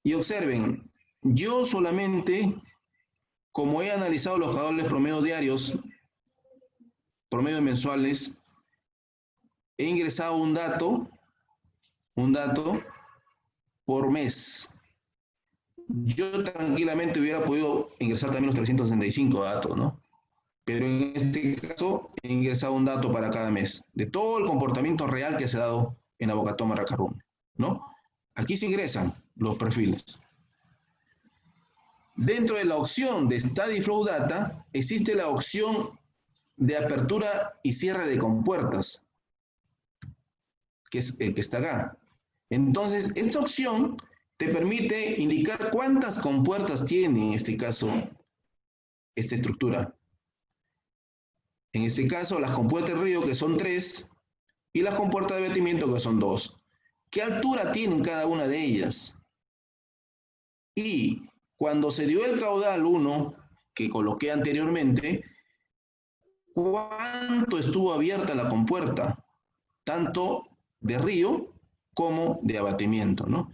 Y observen, yo solamente, como he analizado los caudales promedio diarios, promedio mensuales, he ingresado un dato por mes. Yo tranquilamente hubiera podido ingresar también los 365 datos, ¿no? Pero en este caso he ingresado un dato para cada mes, de todo el comportamiento real que se ha dado en la Bocatoma Racarrumi, ¿no? Aquí se ingresan los perfiles. Dentro de la opción de Study Flow Data, existe la opción de apertura y cierre de compuertas, que es el que está acá. Entonces, esta opción te permite indicar cuántas compuertas tiene, en este caso, esta estructura. En este caso, las compuertas de río, que son 3, y las compuertas de vertimiento, que son 2. ¿Qué altura tienen cada una de ellas? Y cuando se dio el caudal 1, que coloqué anteriormente, ¿cuánto estuvo abierta la compuerta? Tanto de río como de abatimiento, ¿no?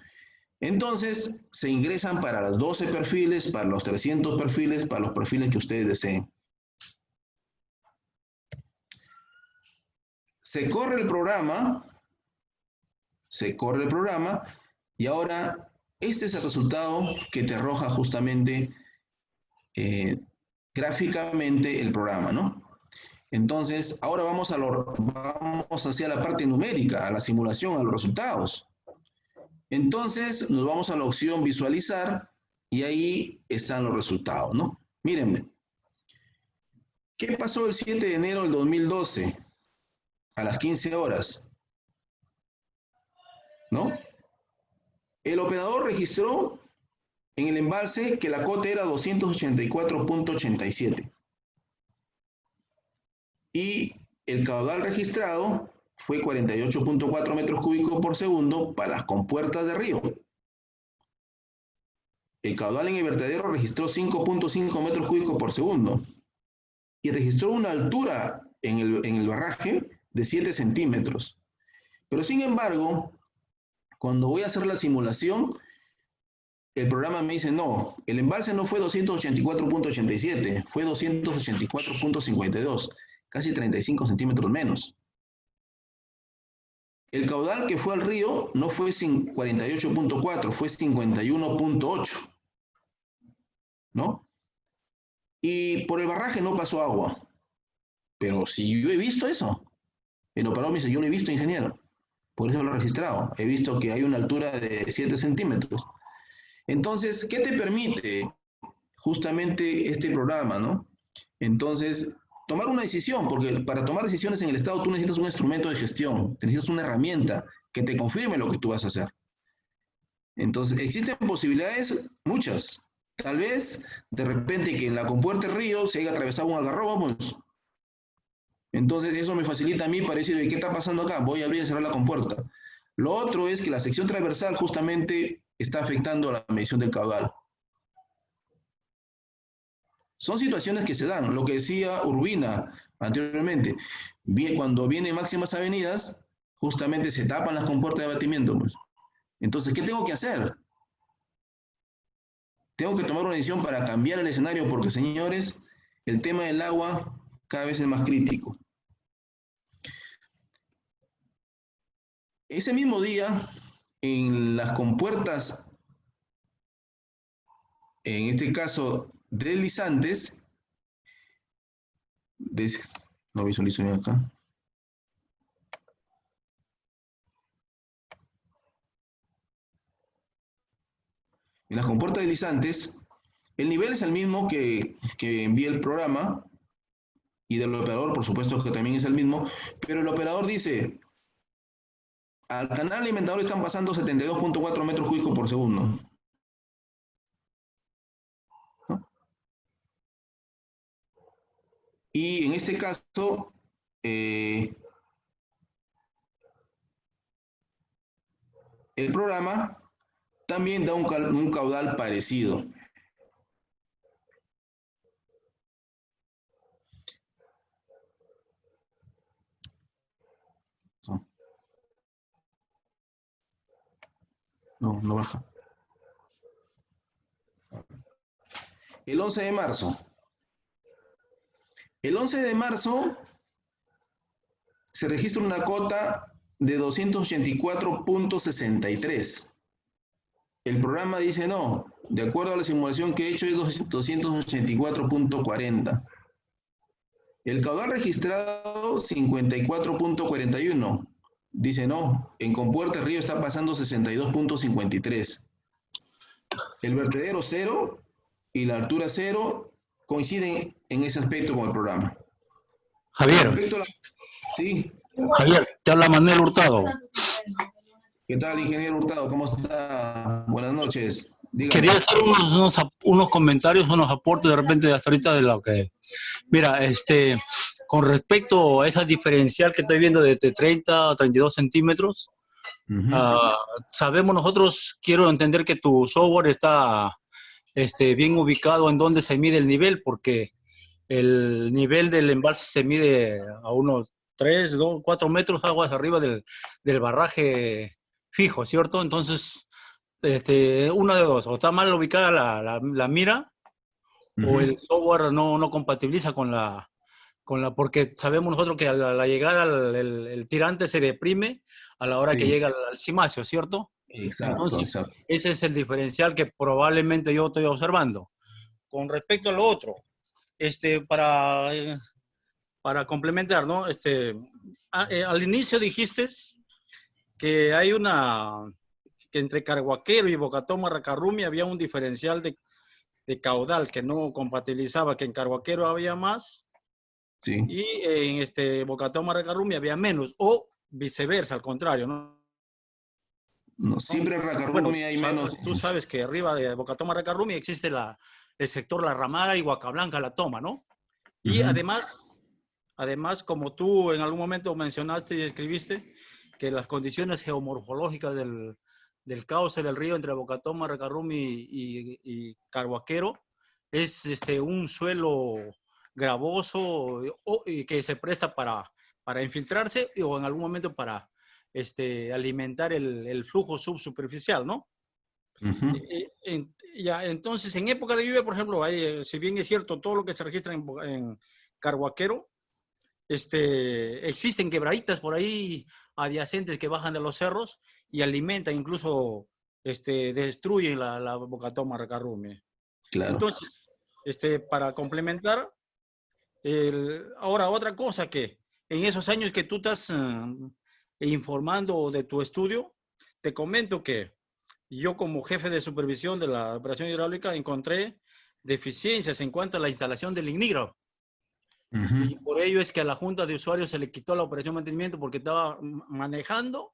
Entonces, se ingresan para los 12 perfiles, para los 300 perfiles, para los perfiles que ustedes deseen. Se corre el programa, y ahora este es el resultado que te arroja justamente gráficamente el programa, ¿no? Entonces, ahora vamos hacia la parte numérica, a la simulación, a los resultados. Entonces, nos vamos a la opción visualizar y ahí están los resultados, ¿no? Mírenme. ¿Qué pasó el 7 de enero del 2012? A las 15 horas, ¿no? El operador registró en el embalse que la cota era 284.87 y el caudal registrado fue 48.4 metros cúbicos por segundo para las compuertas de río. El caudal en el vertedero registró 5.5 metros cúbicos por segundo y registró una altura en el barraje de 7 centímetros. Pero sin embargo, cuando voy a hacer la simulación, el programa me dice, no, el embalse no fue 284.87, fue 284.52, casi 35 centímetros menos. El caudal que fue al río no fue 48.4, fue 51.8, ¿no? Y por el barraje no pasó agua. Pero si yo he visto eso, el operador me dice, yo lo he visto, ingeniero. Por eso lo he registrado. He visto que hay una altura de 7 centímetros. Entonces, ¿qué te permite justamente este programa, ¿no? Entonces, tomar una decisión, porque para tomar decisiones en el Estado tú necesitas un instrumento de gestión, necesitas una herramienta que te confirme lo que tú vas a hacer. Entonces, existen posibilidades, muchas. Tal vez, de repente, que en la compuerta del río se haya atravesado un algarrobo, pues. Entonces, eso me facilita a mí para decir, ¿qué está pasando acá? Voy a abrir y cerrar la compuerta. Lo otro es que la sección transversal justamente está afectando a la medición del caudal. Son situaciones que se dan, lo que decía Urbina anteriormente. Bien, cuando vienen máximas avenidas, justamente se tapan las compuertas de abatimiento, pues. Entonces, ¿qué tengo que hacer? Tengo que tomar una decisión para cambiar el escenario porque, señores, el tema del agua cada vez es más crítico. Ese mismo día, en las compuertas, en este caso deslizantes, no visualizo bien acá. En las compuertas deslizantes, el nivel es el mismo que envía el programa y del operador, por supuesto que también es el mismo, pero el operador dice, al canal alimentador están pasando 72.4 metros cúbicos por segundo. ¿No? Y en este caso, el programa también da un caudal parecido. No, no baja. El 11 de marzo. El 11 de marzo se registra una cota de 284.63. El programa dice no, de acuerdo a la simulación que he hecho es 284.40. El caudal registrado 54.41. Dice no, en Compuerta Río está pasando 62.53. El vertedero 0 y la altura 0 coinciden en ese aspecto con el programa. Javier. Sí. Javier, te habla Manuel Hurtado. ¿Qué tal, ingeniero Hurtado? ¿Cómo está? Buenas noches. Dígame. Quería hacer unos comentarios, unos aportes de repente hasta ahorita de lo que... Mira, con respecto a esa diferencial que estoy viendo de 30 a 32 centímetros, sabemos nosotros, quiero entender que tu software está bien ubicado en donde se mide el nivel, porque el nivel del embalse se mide a unos 3, 2, 4 metros aguas arriba del barraje fijo, ¿cierto? Entonces, una de dos, o está mal ubicada la mira, o el software no compatibiliza con la, porque sabemos nosotros que a la llegada el tirante se deprime a la hora que llega al cimacio, ¿cierto? Exacto, Entonces, exacto. ese es el diferencial que probablemente yo estoy observando. Con respecto a lo otro, para complementar, ¿no? Al inicio dijiste que hay que entre Carhuaquero y Bocatoma Racarrumi había un diferencial de caudal que no compatibilizaba, que en Carhuaquero había más, sí, y en Bocatoma Racarrumi había menos, o viceversa, al contrario, ¿no? No, siempre en Racarrumi hay menos. Tú sabes que arriba de Bocatoma Racarrumi existe el sector La Ramada y Huacablanca La Toma, ¿no? Y además, como tú en algún momento mencionaste y escribiste, que las condiciones geomorfológicas del cauce del río entre Bocatoma, Racarrumi y Carhuaquero es un suelo gravoso y que se presta para infiltrarse o en algún momento para alimentar el flujo subsuperficial, ¿no? Entonces, en época de lluvia, por ejemplo, si bien es cierto todo lo que se registra en Carhuaquero, existen quebraditas por ahí adyacentes que bajan de los cerros y alimentan, incluso destruyen la Bocatoma Racarrumi. Claro. Entonces, para complementar, ahora otra cosa que en esos años que tú estás informando de tu estudio, te comento que Y yo como jefe de supervisión de la operación hidráulica encontré deficiencias en cuanto a la instalación del ignígrafo. Y por ello es que a la junta de usuarios se le quitó la operación de mantenimiento porque estaba manejando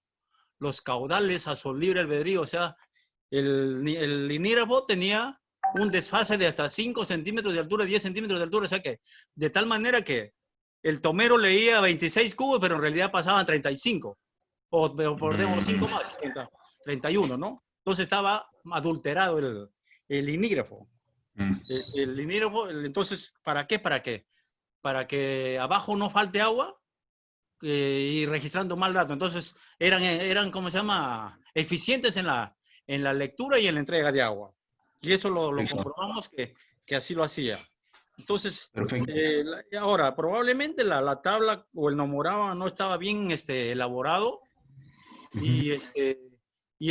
los caudales a su libre albedrío. O sea, el ignígrafo tenía un desfase de hasta 5 centímetros de altura, 10 centímetros de altura. O sea que, de tal manera que el tomero leía 26 cubos, pero en realidad pasaban 35. O por 5 más, 31, ¿no? Entonces estaba adulterado el ignígrafo. El ignígrafo, entonces, ¿para qué? Para que abajo no falte agua y registrando mal dato. Entonces, eran ¿cómo se llama? Eficientes en la lectura y en la entrega de agua. Y eso lo comprobamos que así lo hacía. Entonces, ahora, probablemente la tabla o el nomograma no estaba bien elaborado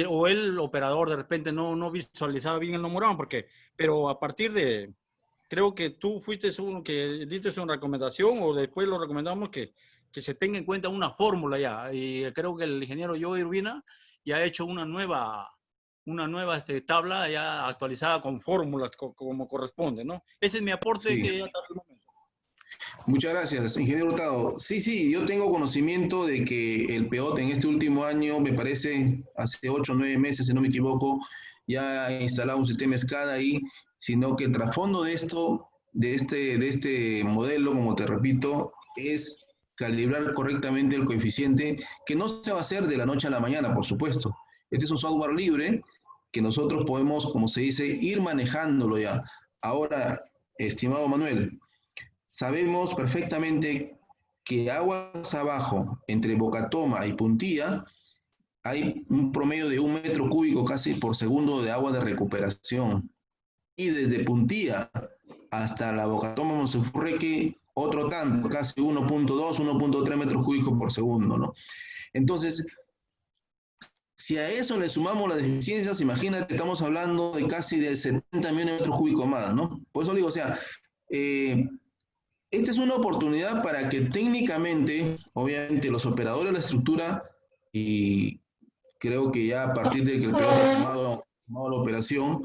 o el operador de repente no visualizaba bien el nomograma, pero a partir de, creo que tú fuiste uno que diste una recomendación o después lo recomendamos que se tenga en cuenta una fórmula ya. Y creo que el ingeniero Joey Urbina ya ha hecho una nueva tabla ya actualizada con fórmulas como corresponde, ¿no? Ese es mi aporte que hasta el momento. Muchas gracias, ingeniero Hurtado. Sí, yo tengo conocimiento de que el PEOT en este último año, me parece, hace 8 o 9 meses, si no me equivoco, ya ha instalado un sistema SCADA ahí, sino que el trasfondo de esto, de este modelo, como te repito, es calibrar correctamente el coeficiente, que no se va a hacer de la noche a la mañana, por supuesto. Este es un software libre que nosotros podemos, como se dice, ir manejándolo ya. Ahora, estimado Manuel, sabemos perfectamente que aguas abajo, entre Bocatoma y Puntilla, hay un promedio de 1 metro cúbico casi por segundo de agua de recuperación. Y desde Puntilla hasta la Bocatoma Monsefurreque, otro tanto, casi 1.2, 1.3 metros cúbicos por segundo, ¿no? Entonces, si a eso le sumamos las deficiencias, imagínate, estamos hablando de casi de 70 millones de metros cúbicos más, ¿no? Por eso digo, o sea, esta es una oportunidad para que técnicamente, obviamente, los operadores de la estructura, y creo que ya a partir de que el piloto ha tomado la operación,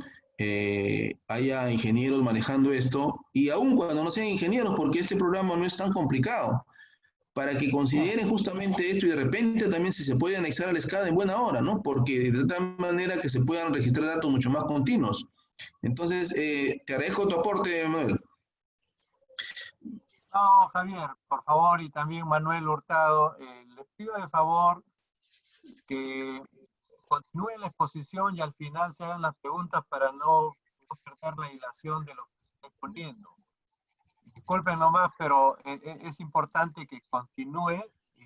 haya ingenieros manejando esto, y aun cuando no sean ingenieros, porque este programa no es tan complicado, para que consideren justamente esto y de repente también si se puede anexar al SCADA en buena hora, ¿no? Porque de tal manera que se puedan registrar datos mucho más continuos. Entonces, te agradezco tu aporte, Manuel. No, Javier, por favor, y también Manuel Hurtado, les pido de favor que continúen la exposición y al final se hagan las preguntas para no perder la hilación de lo que se está exponiendo. Disculpen nomás, pero es importante que continúe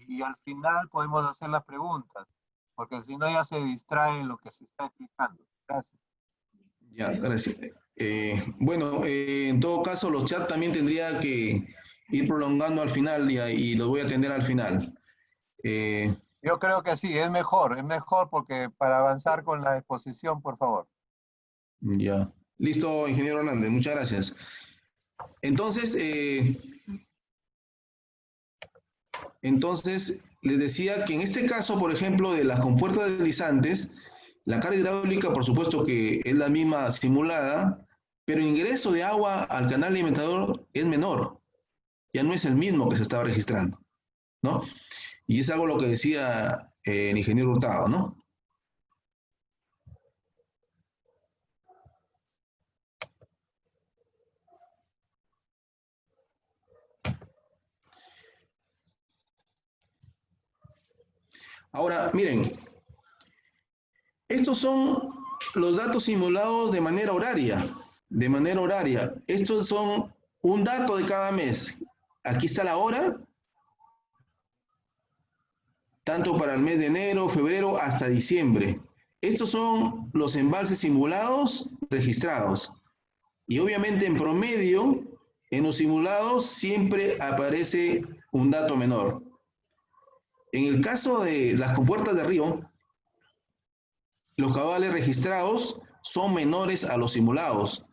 y al final podemos hacer las preguntas, porque si no ya se distrae en lo que se está explicando. Gracias. Ya, gracias. Bueno, en todo caso, los chats también tendría que ir prolongando al final y los voy a atender al final. Yo creo que sí, es mejor porque para avanzar con la exposición, por favor. Ya. Listo, ingeniero Hernández, muchas gracias. Entonces, les decía que en este caso, por ejemplo, de las compuertas deslizantes, la carga hidráulica, por supuesto que es la misma simulada, pero el ingreso de agua al canal alimentador es menor. Ya no es el mismo que se estaba registrando, ¿no? Y es algo lo que decía el ingeniero Hurtado, ¿no? Ahora, miren, estos son los datos simulados de manera horaria. Estos son un dato de cada mes. Aquí está la hora, tanto para el mes de enero, febrero, hasta diciembre. Estos son los embalses simulados registrados. Y obviamente en promedio, en los simulados siempre aparece un dato menor. En el caso de las compuertas de río, los caudales registrados son menores a los simulados.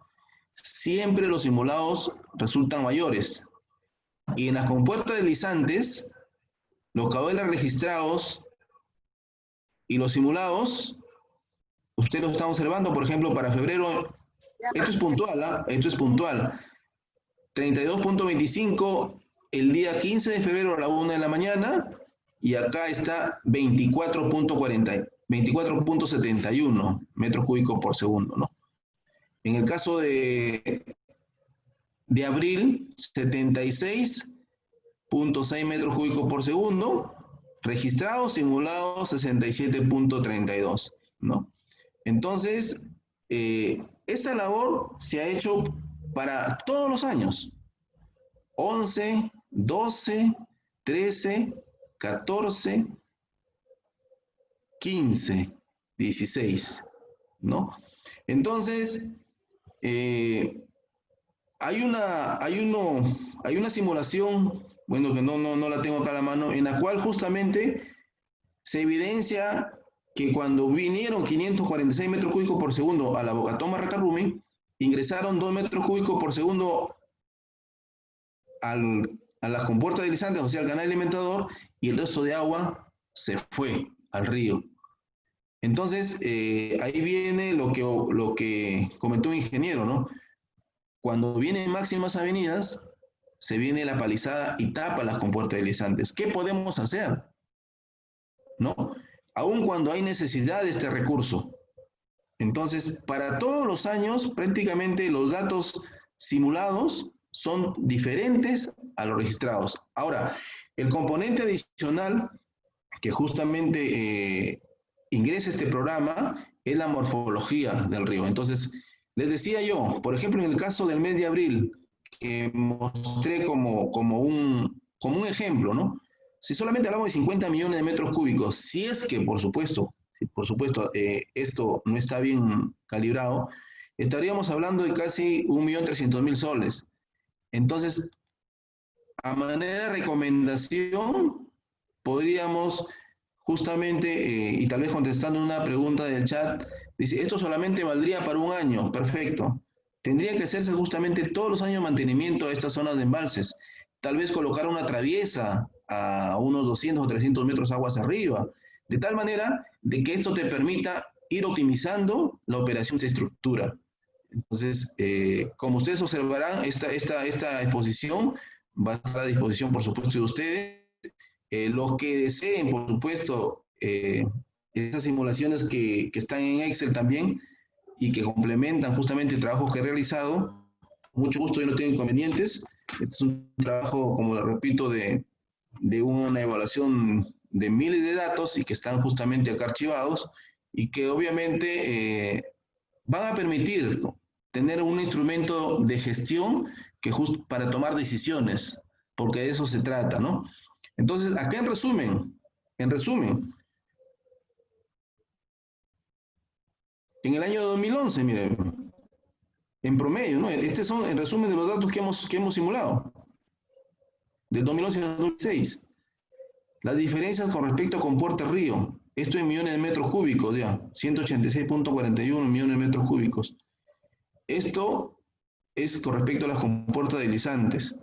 Siempre los simulados resultan mayores. Y en las compuertas deslizantes, los caudales registrados y los simulados Usted lo está observando, por ejemplo, para febrero, esto es puntual, ¿ah? Esto es puntual. 32.25 el día 15 de febrero a la 1 de la mañana, y acá está 24.71 metros cúbicos por segundo, ¿no? En el caso de abril, 76.6 metros cúbicos por segundo, registrados, simulados 67.32, ¿no? Entonces, esa labor se ha hecho para todos los años, 11, 12, 13, 14, 15, 16, ¿no? Entonces, hay una simulación, bueno, que no la tengo acá a la mano, en la cual justamente se evidencia que cuando vinieron 546 metros cúbicos por segundo a la Bocatoma Racarrumi, ingresaron 2 metros cúbicos por segundo a las compuertas deslizantes, o sea, al canal alimentador, y el resto de agua se fue al río. Entonces, ahí viene lo que comentó un ingeniero, ¿no? Cuando vienen máximas avenidas, se viene la palizada y tapa las compuertas deslizantes. ¿Qué podemos hacer? ¿No? Aun cuando hay necesidad de este recurso. Entonces, para todos los años, prácticamente los datos simulados son diferentes a los registrados. Ahora, el componente adicional que justamente ingresa este programa es la morfología del río. Entonces, les decía yo, por ejemplo, en el caso del mes de abril, que mostré como un ejemplo, ¿no? Si solamente hablamos de 50 millones de metros cúbicos, si es que, por supuesto, esto no está bien calibrado, estaríamos hablando de casi 1.300.000 soles. Entonces, a manera de recomendación, podríamos justamente, y tal vez contestando una pregunta del chat, dice, esto solamente valdría para un año, perfecto. Tendría que hacerse justamente todos los años mantenimiento a estas zonas de embalses. Tal vez colocar una traviesa a unos 200 o 300 metros aguas arriba, de tal manera de que esto te permita ir optimizando la operación de estructura. Entonces, como ustedes observarán, esta exposición va a estar a disposición, por supuesto, de ustedes. Los que deseen, por supuesto, esas simulaciones que están en Excel también y que complementan justamente el trabajo que he realizado, mucho gusto, yo no tengo inconvenientes. Este es un trabajo, como lo repito, de una evaluación de miles de datos y que están justamente acá archivados y que obviamente van a permitir tener un instrumento de gestión que justo para tomar decisiones, porque de eso se trata, ¿no? Entonces, acá en resumen, en el año 2011, miren, en promedio, ¿no? Estos son en resumen de los datos que hemos simulado, del 2011 al 2006. Las diferencias con respecto a compuerta río, esto en millones de metros cúbicos, ya, 186.41 millones de metros cúbicos. Esto es con respecto a las compuertas deslizantes.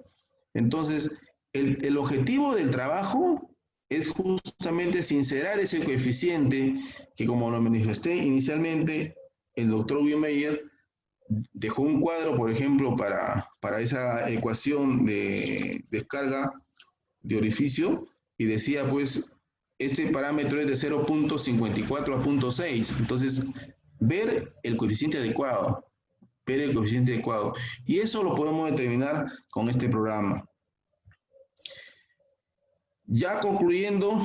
Entonces, el objetivo del trabajo es justamente sincerar ese coeficiente que, como lo manifesté inicialmente, el doctor Wiemeyer dejó un cuadro, por ejemplo, para esa ecuación de descarga de orificio, y decía, pues, este parámetro es de 0.54 a 0.6. Entonces, ver el coeficiente adecuado, y eso lo podemos determinar con este programa. Ya concluyendo,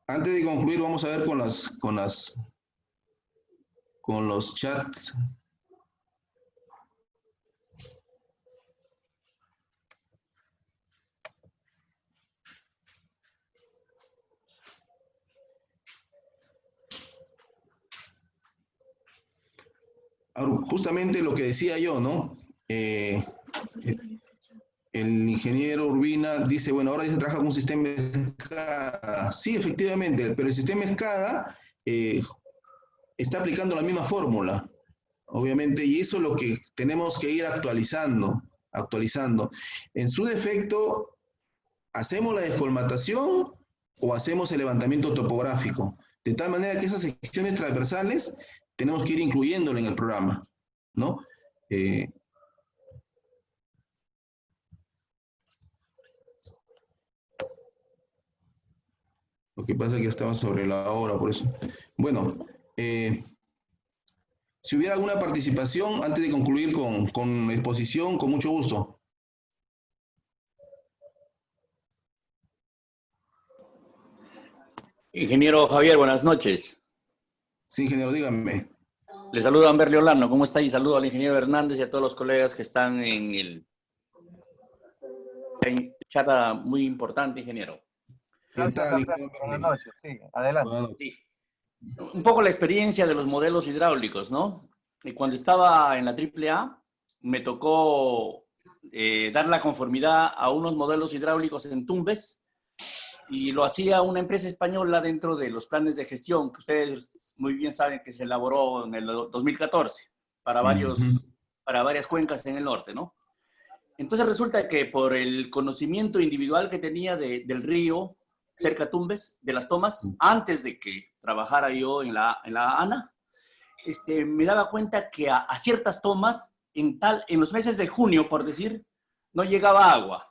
antes de concluir, vamos a ver con los chats. Justamente lo que decía yo, ¿no? El ingeniero Urbina dice, bueno, ahora ya se trabaja con un sistema SCADA. Sí, efectivamente, pero el sistema SCADA está aplicando la misma fórmula, obviamente, y eso es lo que tenemos que ir actualizando. En su defecto, ¿hacemos la descolmatación o hacemos el levantamiento topográfico? De tal manera que esas secciones transversales tenemos que ir incluyéndolo en el programa, ¿no? Lo que pasa es que estaba sobre la hora, por eso. Bueno, si hubiera alguna participación, antes de concluir con la exposición, con mucho gusto. Ingeniero Javier, buenas noches. Sí, ingeniero, dígame. Le saludo a Amberly Olano, ¿cómo está? Y saludo al ingeniero Hernández y a todos los colegas que están en charla muy importante, ingeniero. Gracias, Alberto. Buenas noches. Sí, adelante. Buenas noches. Sí. Un poco la experiencia de los modelos hidráulicos, ¿no? Y cuando estaba en la AAA, me tocó dar la conformidad a unos modelos hidráulicos en Tumbes, y lo hacía una empresa española dentro de los planes de gestión que ustedes muy bien saben que se elaboró en el 2014 para varias cuencas en el norte, ¿no? Entonces resulta que por el conocimiento individual que tenía del río cerca de Tumbes, de las tomas, antes de que trabajara yo en la ANA, me daba cuenta que a ciertas tomas, en los meses de junio, por decir, no llegaba agua.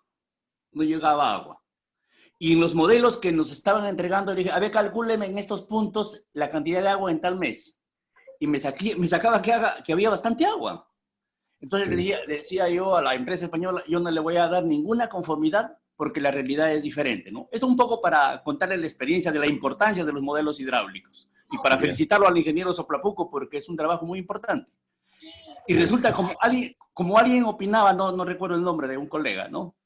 Y en los modelos que nos estaban entregando, dije, a ver, calcúleme en estos puntos la cantidad de agua en tal mes. Y me sacaba que había bastante agua. Entonces le decía yo a la empresa española, yo no le voy a dar ninguna conformidad porque la realidad es diferente, ¿no? Esto un poco para contarle la experiencia de la importancia de los modelos hidráulicos y para felicitarlo al ingeniero Soplapuco porque es un trabajo muy importante. Y resulta, como alguien opinaba, no recuerdo el nombre de un colega, ¿no?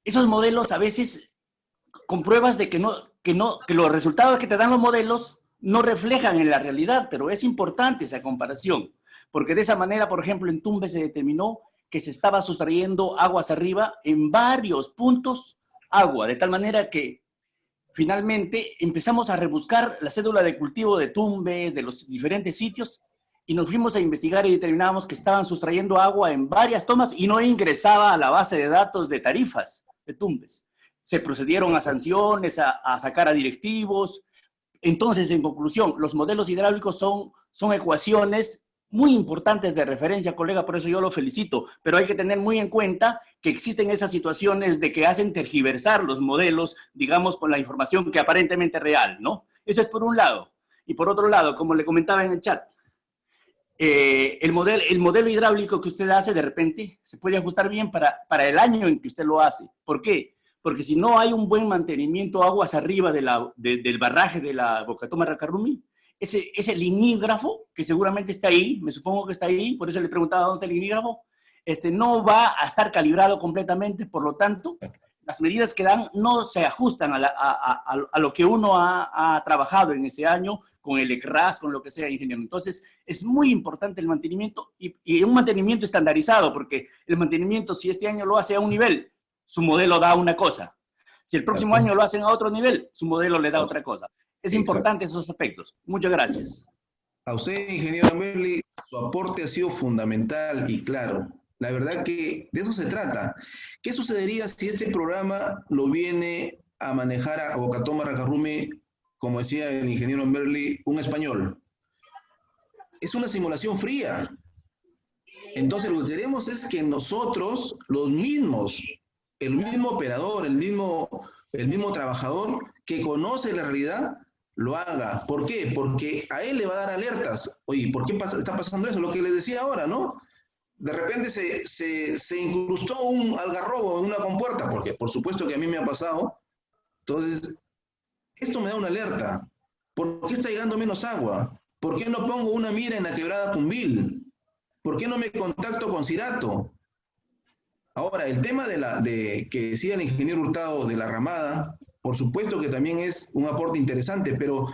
Esos modelos a veces compruebas de que los resultados que te dan los modelos no reflejan en la realidad, pero es importante esa comparación, porque de esa manera, por ejemplo, en Tumbes se determinó que se estaba sustrayendo aguas arriba en varios puntos agua, de tal manera que finalmente empezamos a rebuscar la cédula de cultivo de Tumbes, de los diferentes sitios, y nos fuimos a investigar y determinamos que estaban sustrayendo agua en varias tomas y no ingresaba a la base de datos de tarifas de Tumbes. Se procedieron a sanciones, a sacar a directivos. Entonces, en conclusión, los modelos hidráulicos son ecuaciones muy importantes de referencia, colega, por eso yo lo felicito, pero hay que tener muy en cuenta que existen esas situaciones de que hacen tergiversar los modelos, digamos, con la información que aparentemente es real, ¿no? Eso es por un lado. Y por otro lado, como le comentaba en el chat, el modelo hidráulico que usted hace de repente se puede ajustar bien para el año en que usted lo hace. ¿Por qué? Porque si no hay un buen mantenimiento aguas arriba del barraje de la Bocatoma Racarrumi, ese linígrafo, que seguramente está ahí, me supongo que está ahí, por eso le preguntaba dónde está el linígrafo, no va a estar calibrado completamente, por lo tanto, las medidas que dan no se ajustan a lo que uno ha trabajado en ese año, con el ECRAS, con lo que sea, ingeniero. Entonces, es muy importante el mantenimiento y un mantenimiento estandarizado, porque el mantenimiento, si este año lo hace a un nivel, su modelo da una cosa. Si el próximo año lo hacen a otro nivel, su modelo le da otra cosa. Es importante esos aspectos. Muchas gracias. A usted, ingeniero Merli, su aporte ha sido fundamental y claro. La verdad que de eso se trata. ¿Qué sucedería si este programa lo viene a manejar a Bocatoma Racarrumi, como decía el ingeniero Merli, un español? Es una simulación fría. Entonces lo que queremos es que nosotros, los mismos, el mismo operador, el mismo trabajador que conoce la realidad, lo haga. ¿Por qué? Porque a él le va a dar alertas. Oye, ¿por qué está pasando eso? Lo que les decía ahora, ¿no? De repente se incrustó un algarrobo en una compuerta, porque por supuesto que a mí me ha pasado. Entonces, esto me da una alerta. ¿Por qué está llegando menos agua? ¿Por qué no pongo una mira en la quebrada Cumbil? ¿Por qué no me contacto con Cirato? Ahora, el tema que decía el ingeniero Hurtado de la ramada, por supuesto que también es un aporte interesante, pero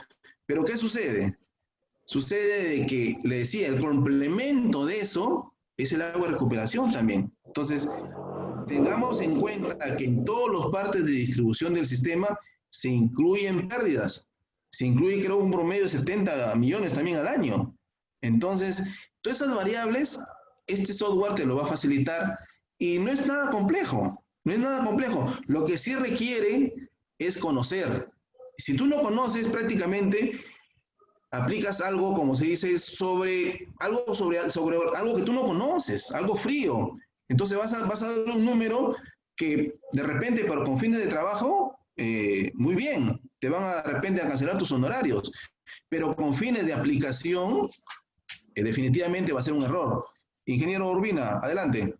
¿qué sucede? Sucede de que, le decía, el complemento de eso es el agua de recuperación también. Entonces, tengamos en cuenta que en todas las partes de distribución del sistema se incluyen pérdidas. Se incluye, creo, un promedio de 70 millones también al año. Entonces, todas esas variables, este software te lo va a facilitar y no es nada complejo. No es nada complejo. Lo que sí requiere es conocer. Si tú no conoces prácticamente, aplicas algo, como se dice, sobre algo que tú no conoces, algo frío. Entonces vas a dar un número que de repente, pero con fines de trabajo, muy bien, te van a, de repente a cancelar tus honorarios, pero con fines de aplicación, definitivamente va a ser un error. Ingeniero Urbina, adelante.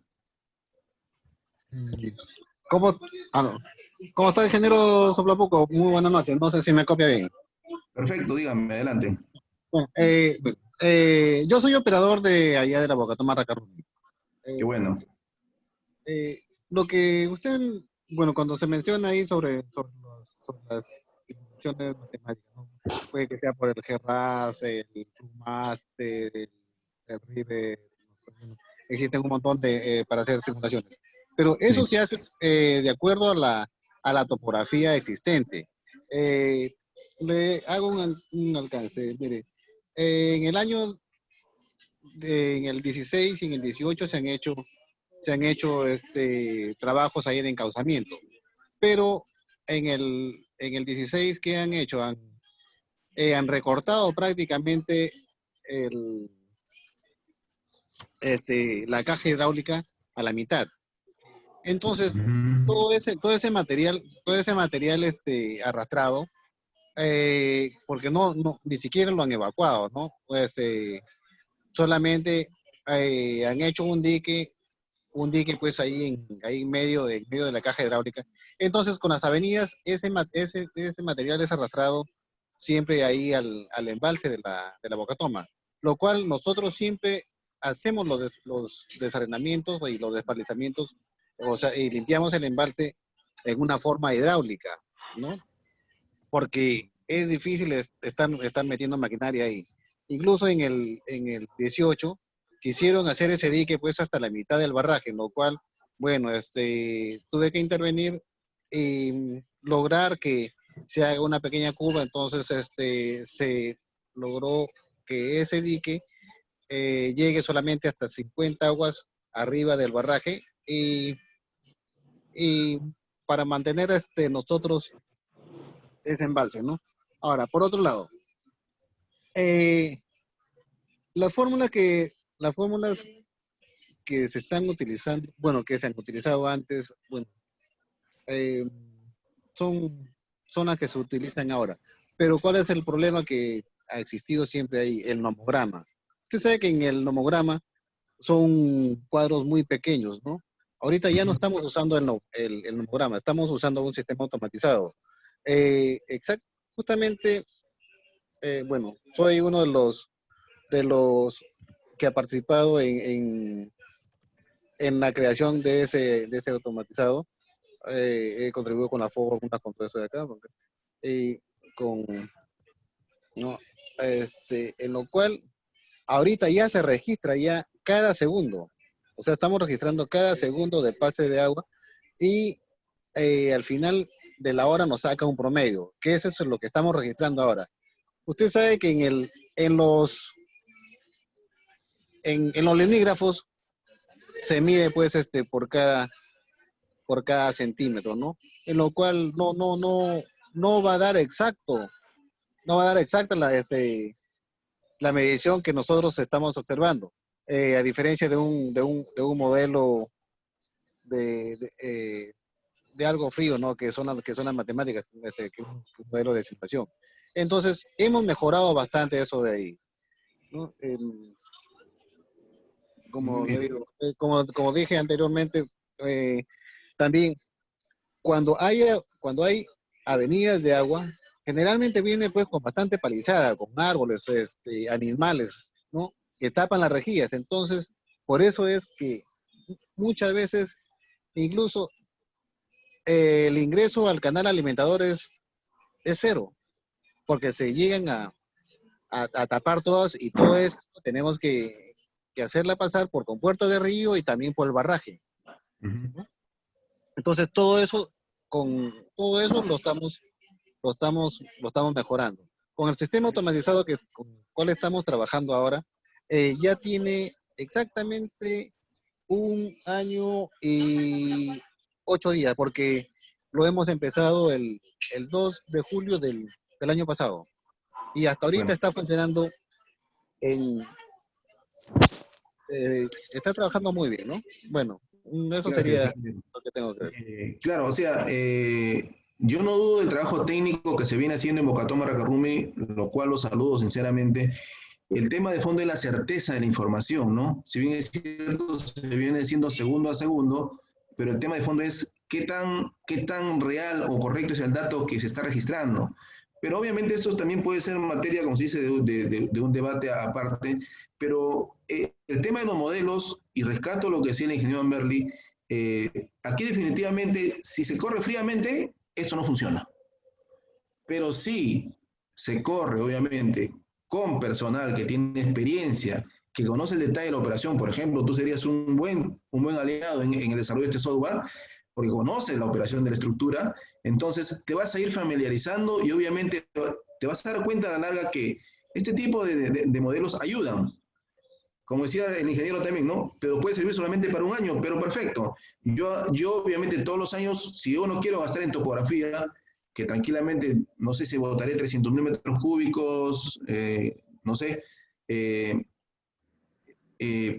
¿Cómo, no. ¿Cómo está, ingeniero Soplapuco? Muy buenas noches, no sé si me copia bien. Perfecto, dígame, adelante. Bueno, yo soy operador de allá de la Bocatoma Racarrumi. Qué bueno. Lo que usted, bueno, cuando se menciona ahí sobre las simulaciones matemáticas, ¿no? Puede que sea por el GRAS, el FLUMASTER, el RIBE, existen un montón para hacer simulaciones. Pero eso Sí. se hace de acuerdo a la topografía existente. Le hago un alcance. Mire, en el año, en el 16 y en el 18 se han hecho trabajos ahí de encauzamiento. Pero en el 16, ¿qué han hecho? Han recortado prácticamente la caja hidráulica a la mitad. Entonces, todo ese material arrastrado, porque ni siquiera lo han evacuado, ¿no? Solamente han hecho un dique pues ahí en medio de la caja hidráulica. Entonces, con las avenidas, ese material es arrastrado siempre ahí al embalse de la Bocatoma, lo cual nosotros siempre hacemos los desarenamientos y los despalizamientos, o sea, y limpiamos el embalse en una forma hidráulica, ¿no? Porque es difícil estar metiendo maquinaria ahí. Incluso en el 18 quisieron hacer ese dique pues hasta la mitad del barraje, lo cual, bueno, tuve que intervenir y lograr que se haga una pequeña curva. Entonces se logró que ese dique llegue solamente hasta 50 aguas arriba del barraje y para mantener nosotros ese embalse, ¿no? Ahora, por otro lado, eh, las fórmulas que se están utilizando, bueno, que se han utilizado antes, bueno, eh, son las que se utilizan ahora. Pero ¿cuál es el problema que ha existido siempre ahí? El nomograma. Usted sabe que en el nomograma son cuadros muy pequeños, ¿no? Ahorita ya no estamos usando el nomograma, estamos usando un sistema automatizado. Justamente, bueno, soy uno de los que ha participado en la creación de ese automatizado. He contribuido con la fórmula, con todo eso de acá, y ¿no? En lo cual ahorita ya se registra ya cada segundo. O sea, estamos registrando cada segundo de pase de agua y al final de la hora nos saca un promedio, que eso es lo que estamos registrando ahora. Usted sabe que en los limígrafos se mide pues por cada centímetro, ¿no? En lo cual no va a dar exacto, no va a dar exacta la medición que nosotros estamos observando. A diferencia de un modelo de algo frío, ¿no? Que son las matemáticas, que es un modelo de simulación. Entonces, hemos mejorado bastante eso de ahí, ¿no? Como le digo, como dije anteriormente, también cuando hay avenidas de agua, generalmente viene pues con bastante palizada, con árboles, animales, ¿no? Que tapan las rejillas. Entonces, por eso es que muchas veces, incluso el ingreso al canal alimentador es cero, porque se llegan a tapar todas y todo esto tenemos que hacerla pasar por compuerta de río y también por el barraje. ¿No? Entonces, todo eso lo estamos mejorando. Con el sistema automatizado con el cual estamos trabajando ahora, ya tiene exactamente 1 año y 8 días, porque lo hemos empezado el el 2 de julio del año pasado. Y hasta ahorita Bueno. está funcionando está trabajando muy bien, ¿no? Bueno, eso Gracias, sería ingeniero. lo que tengo que decir. Claro, o sea, yo no dudo del trabajo técnico que se viene haciendo en Bocatoma Racarrumi, lo cual lo saludo sinceramente. El tema de fondo es la certeza de la información, ¿no? Si bien es cierto, se viene diciendo segundo a segundo, pero el tema de fondo es qué tan real o correcto es el dato que se está registrando. Pero obviamente esto también puede ser materia, como se dice, de un debate aparte, pero el tema de los modelos, y rescato lo que decía el ingeniero Amberli, aquí definitivamente, si se corre fríamente, esto no funciona. Pero si se corre, obviamente, con personal que tiene experiencia, que conoce el detalle de la operación, por ejemplo, tú serías un buen aliado en el desarrollo de este software, porque conoces la operación de la estructura, entonces te vas a ir familiarizando y obviamente te vas a dar cuenta a la larga que este tipo de modelos ayudan. Como decía el ingeniero también, ¿no? Pero puede servir solamente para un año, pero perfecto. Yo obviamente todos los años, si yo no quiero gastar en topografía, que tranquilamente, no sé si botaré 300.000 metros cúbicos, no sé,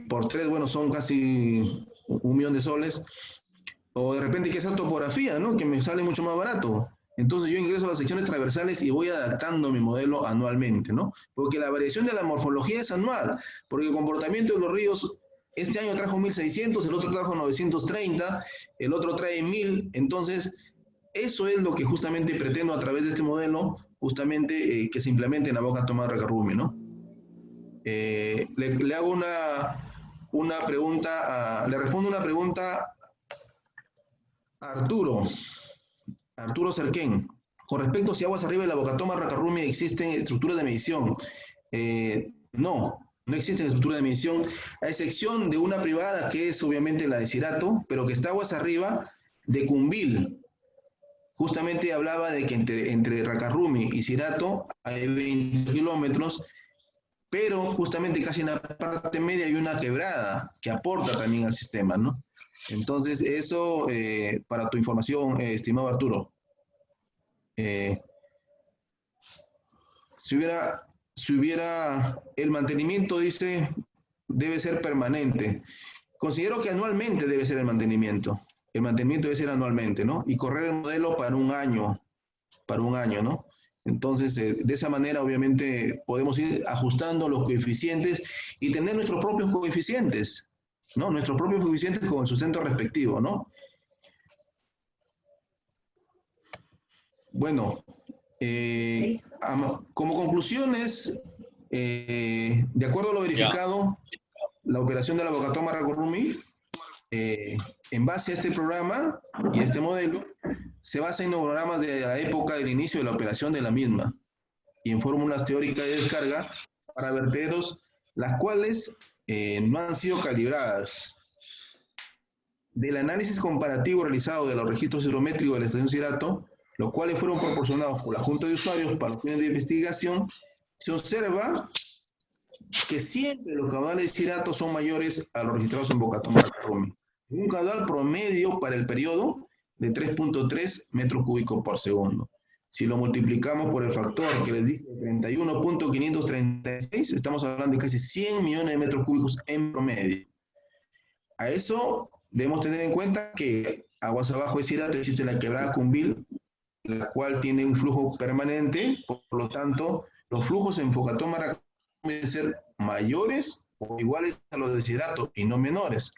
por 3, bueno, son casi 1.000.000 de soles, o de repente hay que hacer topografía, ¿no? Que me sale mucho más barato. Entonces yo ingreso a las secciones transversales y voy adaptando mi modelo anualmente, ¿no? Porque la variación de la morfología es anual, porque el comportamiento de los ríos, este año trajo 1.600, el otro trajo 930, el otro trae 1.000, entonces eso es lo que justamente pretendo a través de este modelo, justamente que se implemente en la Bocatoma Racarrumi, ¿no? Le hago una pregunta, le respondo una pregunta a Arturo Cerquén. Con respecto a si aguas arriba de la Bocatoma Racarrumi existen estructuras de medición. No existen estructuras de medición, a excepción de una privada que es obviamente la de Cirato, pero que está aguas arriba de Cumbil. Justamente hablaba de que entre Racarrumi y Cirato hay 20 kilómetros, pero justamente casi en la parte media hay una quebrada que aporta también al sistema, ¿no? Entonces, eso para tu información, estimado Arturo. Si hubiera el mantenimiento, dice, debe ser permanente. Considero que anualmente debe ser el mantenimiento. El mantenimiento debe ser anualmente, ¿no? Y correr el modelo para un año, ¿no? Entonces, de esa manera, obviamente, podemos ir ajustando los coeficientes y tener nuestros propios coeficientes, ¿no? Nuestros propios coeficientes con el sustento respectivo, ¿no? Bueno, como conclusiones, de acuerdo a lo verificado, la operación de la Bocatoma Racarrumi, en base a este programa y este modelo, se basa en programas de la época del inicio de la operación de la misma y en fórmulas teóricas de descarga para vertederos, las cuales no han sido calibradas. Del análisis comparativo realizado de los registros hidrométricos de la estación Cirato, los cuales fueron proporcionados por la Junta de Usuarios para los fines de investigación, se observa que siempre los caudales de Cirato son mayores a los registrados en Bocatoma Racarrumi. Un caudal promedio para el periodo de 3.3 metros cúbicos por segundo. Si lo multiplicamos por el factor que les dije, 31.536, estamos hablando de casi 100 millones de metros cúbicos en promedio. A eso debemos tener en cuenta que aguas abajo de Cirato existe la quebrada Cumbil, la cual tiene un flujo permanente, por lo tanto, los flujos en Bocatoma Racarrumi deben ser mayores o iguales a los de Cirato y no menores.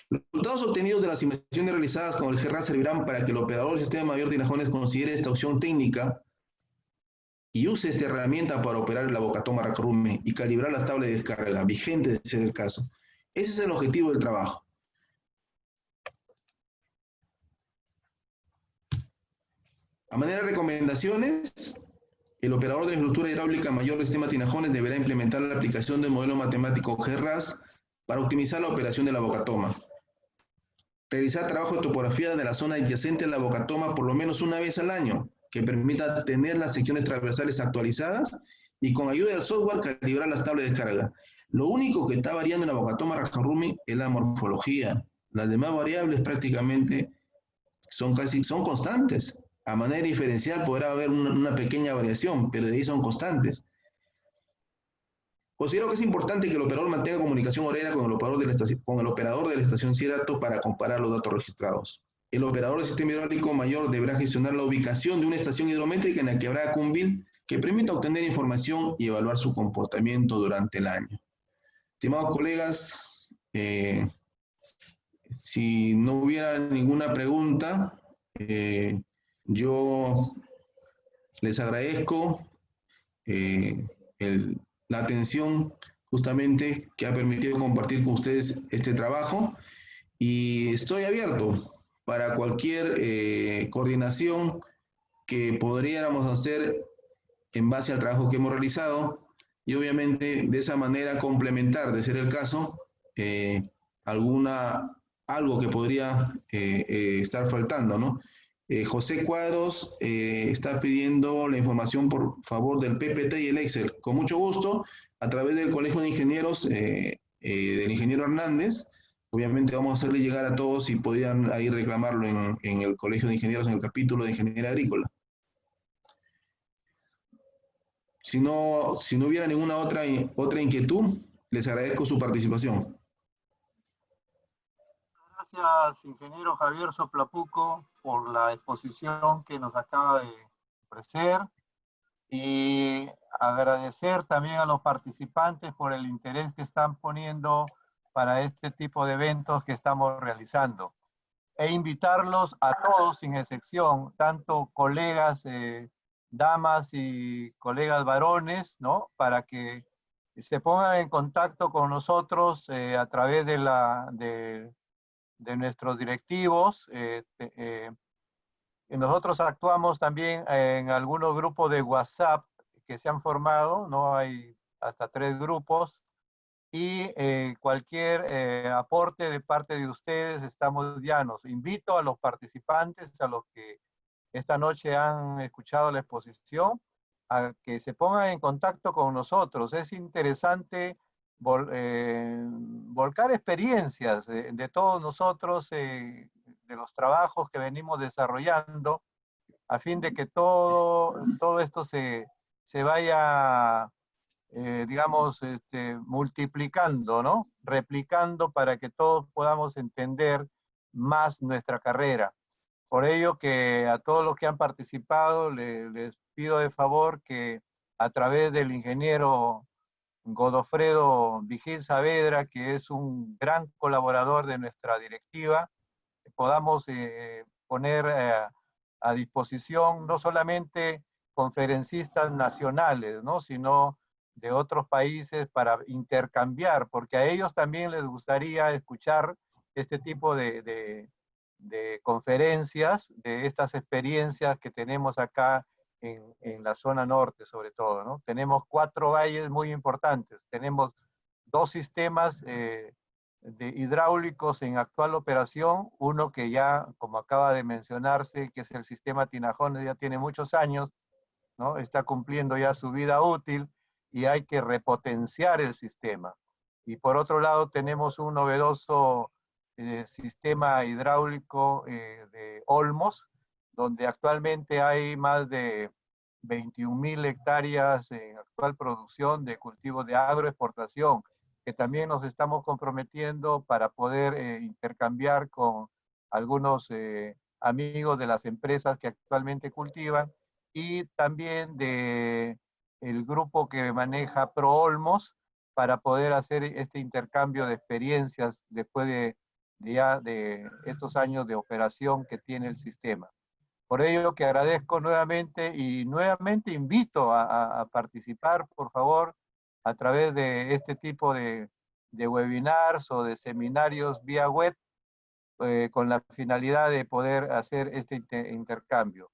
Los resultados obtenidos de las investigaciones realizadas con el GERRA servirán para que el operador del sistema mayor de Tinajones considere esta opción técnica y use esta herramienta para operar la Bocatoma Racarrumi y calibrar las tablas de descarga vigentes, si es el caso. Ese es el objetivo del trabajo. A manera de recomendaciones, el operador de la estructura hidráulica mayor del sistema Tinajones deberá implementar la aplicación del modelo matemático GERRAS para optimizar la operación de la Bocatoma. Realizar trabajo de topografía de la zona adyacente a la Bocatoma por lo menos una vez al año, que permita tener las secciones transversales actualizadas y con ayuda del software calibrar las tablas de descarga. Lo único que está variando en la Bocatoma Racarrumi es la morfología. Las demás variables prácticamente son constantes. a manera diferencial podrá haber una pequeña variación, pero de ahí son constantes. Considero que es importante que el operador mantenga comunicación horaria con el operador de la estación Cierato para comparar los datos registrados. El operador del sistema hidráulico mayor deberá gestionar la ubicación de una estación hidrométrica en la quebrada Cumbil que permita obtener información y evaluar su comportamiento durante el año. Estimados colegas, si no hubiera ninguna pregunta, yo les agradezco la atención justamente que ha permitido compartir con ustedes este trabajo y estoy abierto para cualquier coordinación que podríamos hacer en base al trabajo que hemos realizado y obviamente de esa manera complementar, de ser el caso, algo que podría estar faltando, ¿no? José Cuadros está pidiendo la información, por favor, del PPT y el Excel. Con mucho gusto, a través del Colegio de Ingenieros, del ingeniero Hernández, obviamente vamos a hacerle llegar a todos y podrían ahí reclamarlo en el Colegio de Ingenieros, en el capítulo de Ingeniería Agrícola. Si no hubiera ninguna otra inquietud, les agradezco su participación. Gracias, ingeniero Javier Soplapuco, por la exposición que nos acaba de ofrecer y agradecer también a los participantes por el interés que están poniendo para este tipo de eventos que estamos realizando. E invitarlos a todos, sin excepción, tanto colegas, damas y colegas varones, ¿no? Para que se pongan en contacto con nosotros a través de nuestros directivos. Nosotros actuamos también en algunos grupos de WhatsApp que se han formado, ¿no? Hay hasta 3 grupos, y cualquier aporte de parte de ustedes estamos llanos. Invito a los participantes, a los que esta noche han escuchado la exposición, a que se pongan en contacto con nosotros. Es interesante volcar experiencias de todos nosotros, de los trabajos que venimos desarrollando, a fin de que todo esto se vaya, digamos, multiplicando, ¿no? Replicando para que todos podamos entender más nuestra carrera. Por ello que a todos los que han participado les pido de favor que a través del ingeniero Godofredo Vigil Saavedra, que es un gran colaborador de nuestra directiva, podamos poner a disposición no solamente conferencistas nacionales, ¿no? Sino de otros países para intercambiar, porque a ellos también les gustaría escuchar este tipo de conferencias, de estas experiencias que tenemos acá en la zona norte, sobre todo, ¿no? Tenemos 4 valles muy importantes, tenemos 2 sistemas hidráulicos en actual operación, uno que ya, como acaba de mencionarse, que es el sistema Tinajones, ya tiene muchos años, ¿no? Está cumpliendo ya su vida útil y hay que repotenciar el sistema. Y por otro lado tenemos un novedoso sistema hidráulico de Olmos, donde actualmente hay más de 21.000 hectáreas en actual producción de cultivos de agroexportación, que también nos estamos comprometiendo para poder intercambiar con algunos amigos de las empresas que actualmente cultivan, y también de el grupo que maneja ProOlmos, para poder hacer este intercambio de experiencias después de estos años de operación que tiene el sistema. Por ello que agradezco nuevamente y nuevamente invito a participar, por favor, a través de este tipo de webinars o de seminarios vía web, con la finalidad de poder hacer este intercambio.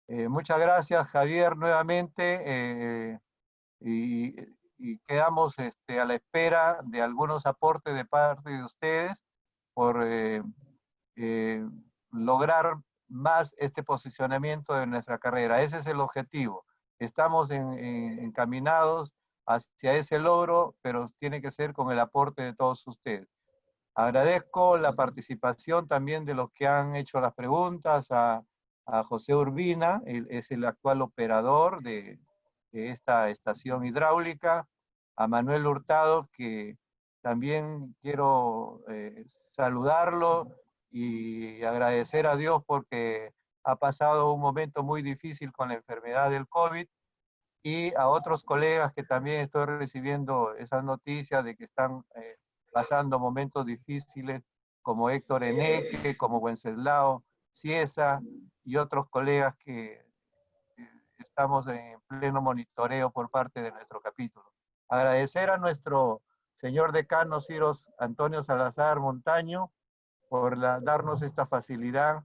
Muchas gracias, Javier, nuevamente, y quedamos a la espera de algunos aportes de parte de ustedes por lograr más este posicionamiento de nuestra carrera. Ese es el objetivo. Estamos encaminados hacia ese logro, pero tiene que ser con el aporte de todos ustedes. Agradezco la participación también de los que han hecho las preguntas, a a José Urbina, él es el actual operador de esta estación hidráulica, a Manuel Hurtado, que también quiero saludarlo y agradecer a Dios porque ha pasado un momento muy difícil con la enfermedad del COVID, y a otros colegas que también estoy recibiendo esas noticias de que están pasando momentos difíciles, como Héctor Eneque, como Wenceslao Ciesa y otros colegas que estamos en pleno monitoreo por parte de nuestro capítulo. Agradecer a nuestro señor decano Ciros Antonio Salazar Montaño por darnos esta facilidad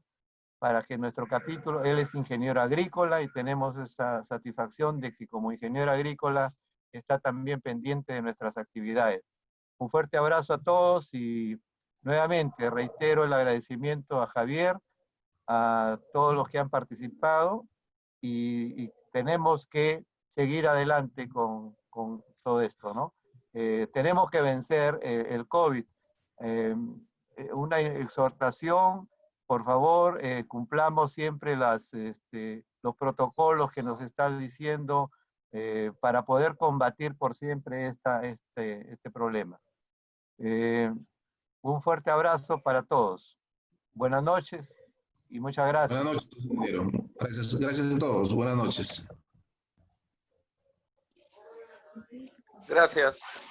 para que nuestro capítulo, él es ingeniero agrícola y tenemos esta satisfacción de que como ingeniero agrícola está también pendiente de nuestras actividades. Un fuerte abrazo a todos y nuevamente reitero el agradecimiento a Javier, a todos los que han participado y tenemos que seguir adelante con todo esto, ¿no? Tenemos que vencer el COVID. Una exhortación, por favor, cumplamos siempre los protocolos que nos está diciendo para poder combatir por siempre este problema. Un fuerte abrazo para todos. Buenas noches y muchas gracias. Buenas noches, ingeniero. Gracias a todos. Buenas noches. Gracias.